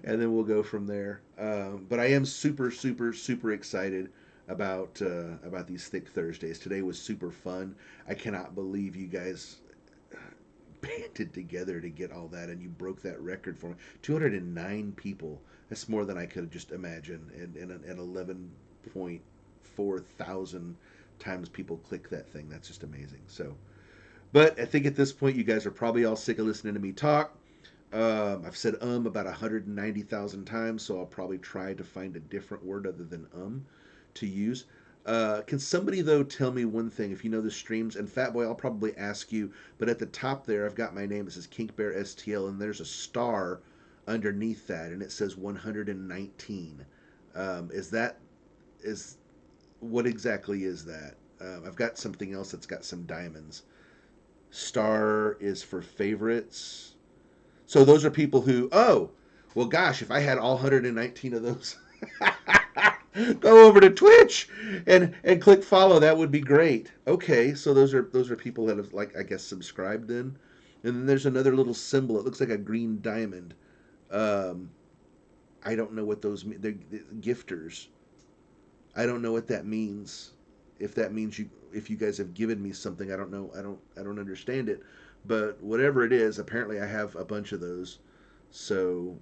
And then we'll go from there. But I am super, super, super excited about these Thicc Thursdays. Today was super fun. I cannot believe you guys banded together to get all that, and you broke that record for me. 209 people. That's more than I could have just imagined. And 11.4 thousand times people click that thing. That's just amazing. So, but I think at this point, you guys are probably all sick of listening to me talk. I've said about 190,000 times, so I'll probably try to find a different word other than to use. Can somebody though tell me one thing? If you know the streams, and Fat Boy, I'll probably ask you. But at the top there, I've got my name. It says Kink Bear STL, and there's a star underneath that, and it says 119. Is that is what exactly is that? I've got something else that's got some diamonds. Star is for favorites. So those are people who, oh, well, gosh, if I had all 119 of those, go over to Twitch and click follow. That would be great. Okay, so those are people that have, like, I guess, subscribed then. And then there's another little symbol. It looks like a green diamond. Um, I don't know what those mean. They're gifters. I don't know what that means. If that means if you guys have given me something, I don't know. I don't understand it. But whatever it is, apparently I have a bunch of those. So,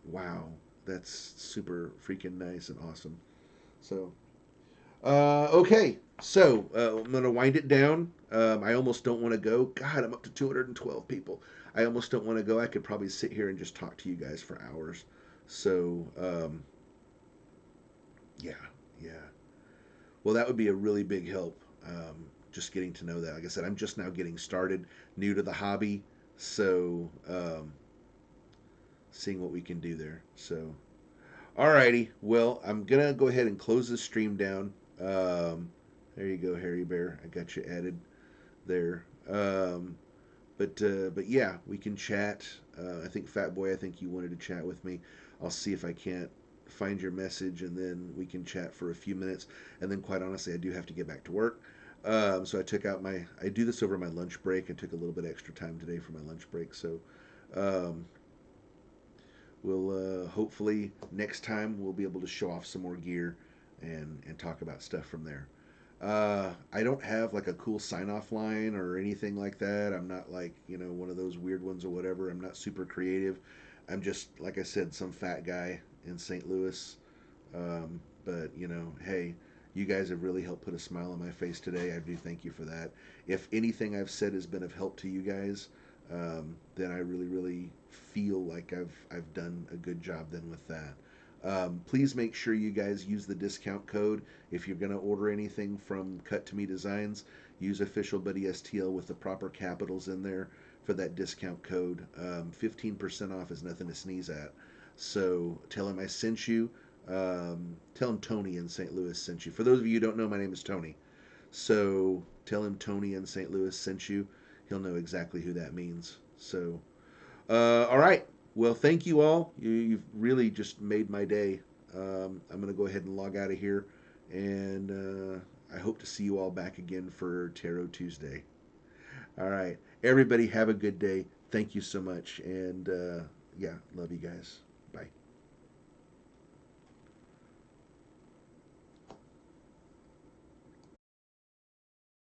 wow, that's super freaking nice and awesome. So, okay, so I'm gonna wind it down. I almost don't want to go. God, I'm up to 212 people. I almost don't want to go. I could probably sit here and just talk to you guys for hours. So, yeah, yeah. Well, that would be a really big help. Just getting to know that. Like I said, I'm just now getting started, new to the hobby, so seeing what we can do there. So, alrighty. Well, I'm gonna go ahead and close this stream down. There you go, Harry Bear. I got you added there. But yeah, we can chat. I think Fat Boy, I think you wanted to chat with me. I'll see if I can't find your message, and then we can chat for a few minutes. And then, quite honestly, I do have to get back to work. So I do this over my lunch break. I took a little bit extra time today for my lunch break. So um, we'll hopefully next time we'll be able to show off some more gear and talk about stuff from there. I don't have like a cool sign off line or anything like that. I'm not like, one of those weird ones or whatever. I'm not super creative. I'm just, like I said, some fat guy in St. Louis. But, hey, you guys have really helped put a smile on my face today. I do thank you for that. If anything I've said has been of help to you guys, then I really, really feel like I've done a good job then with that. Please make sure you guys use the discount code if you're going to order anything from Cut to Me Designs. Use official Buddy STL with the proper capitals in there for that discount code. 15% off is nothing to sneeze at. So tell him I sent you. Tell him Tony in St. Louis sent you. For those of you who don't know, my name is Tony. So tell him Tony in St. Louis sent you. He'll know exactly who that means. So, all right. Well, thank you all. You've really just made my day. I'm going to go ahead and log out of here. And I hope to see you all back again for Tarot Tuesday. All right. Everybody have a good day. Thank you so much. And yeah, love you guys. Bye.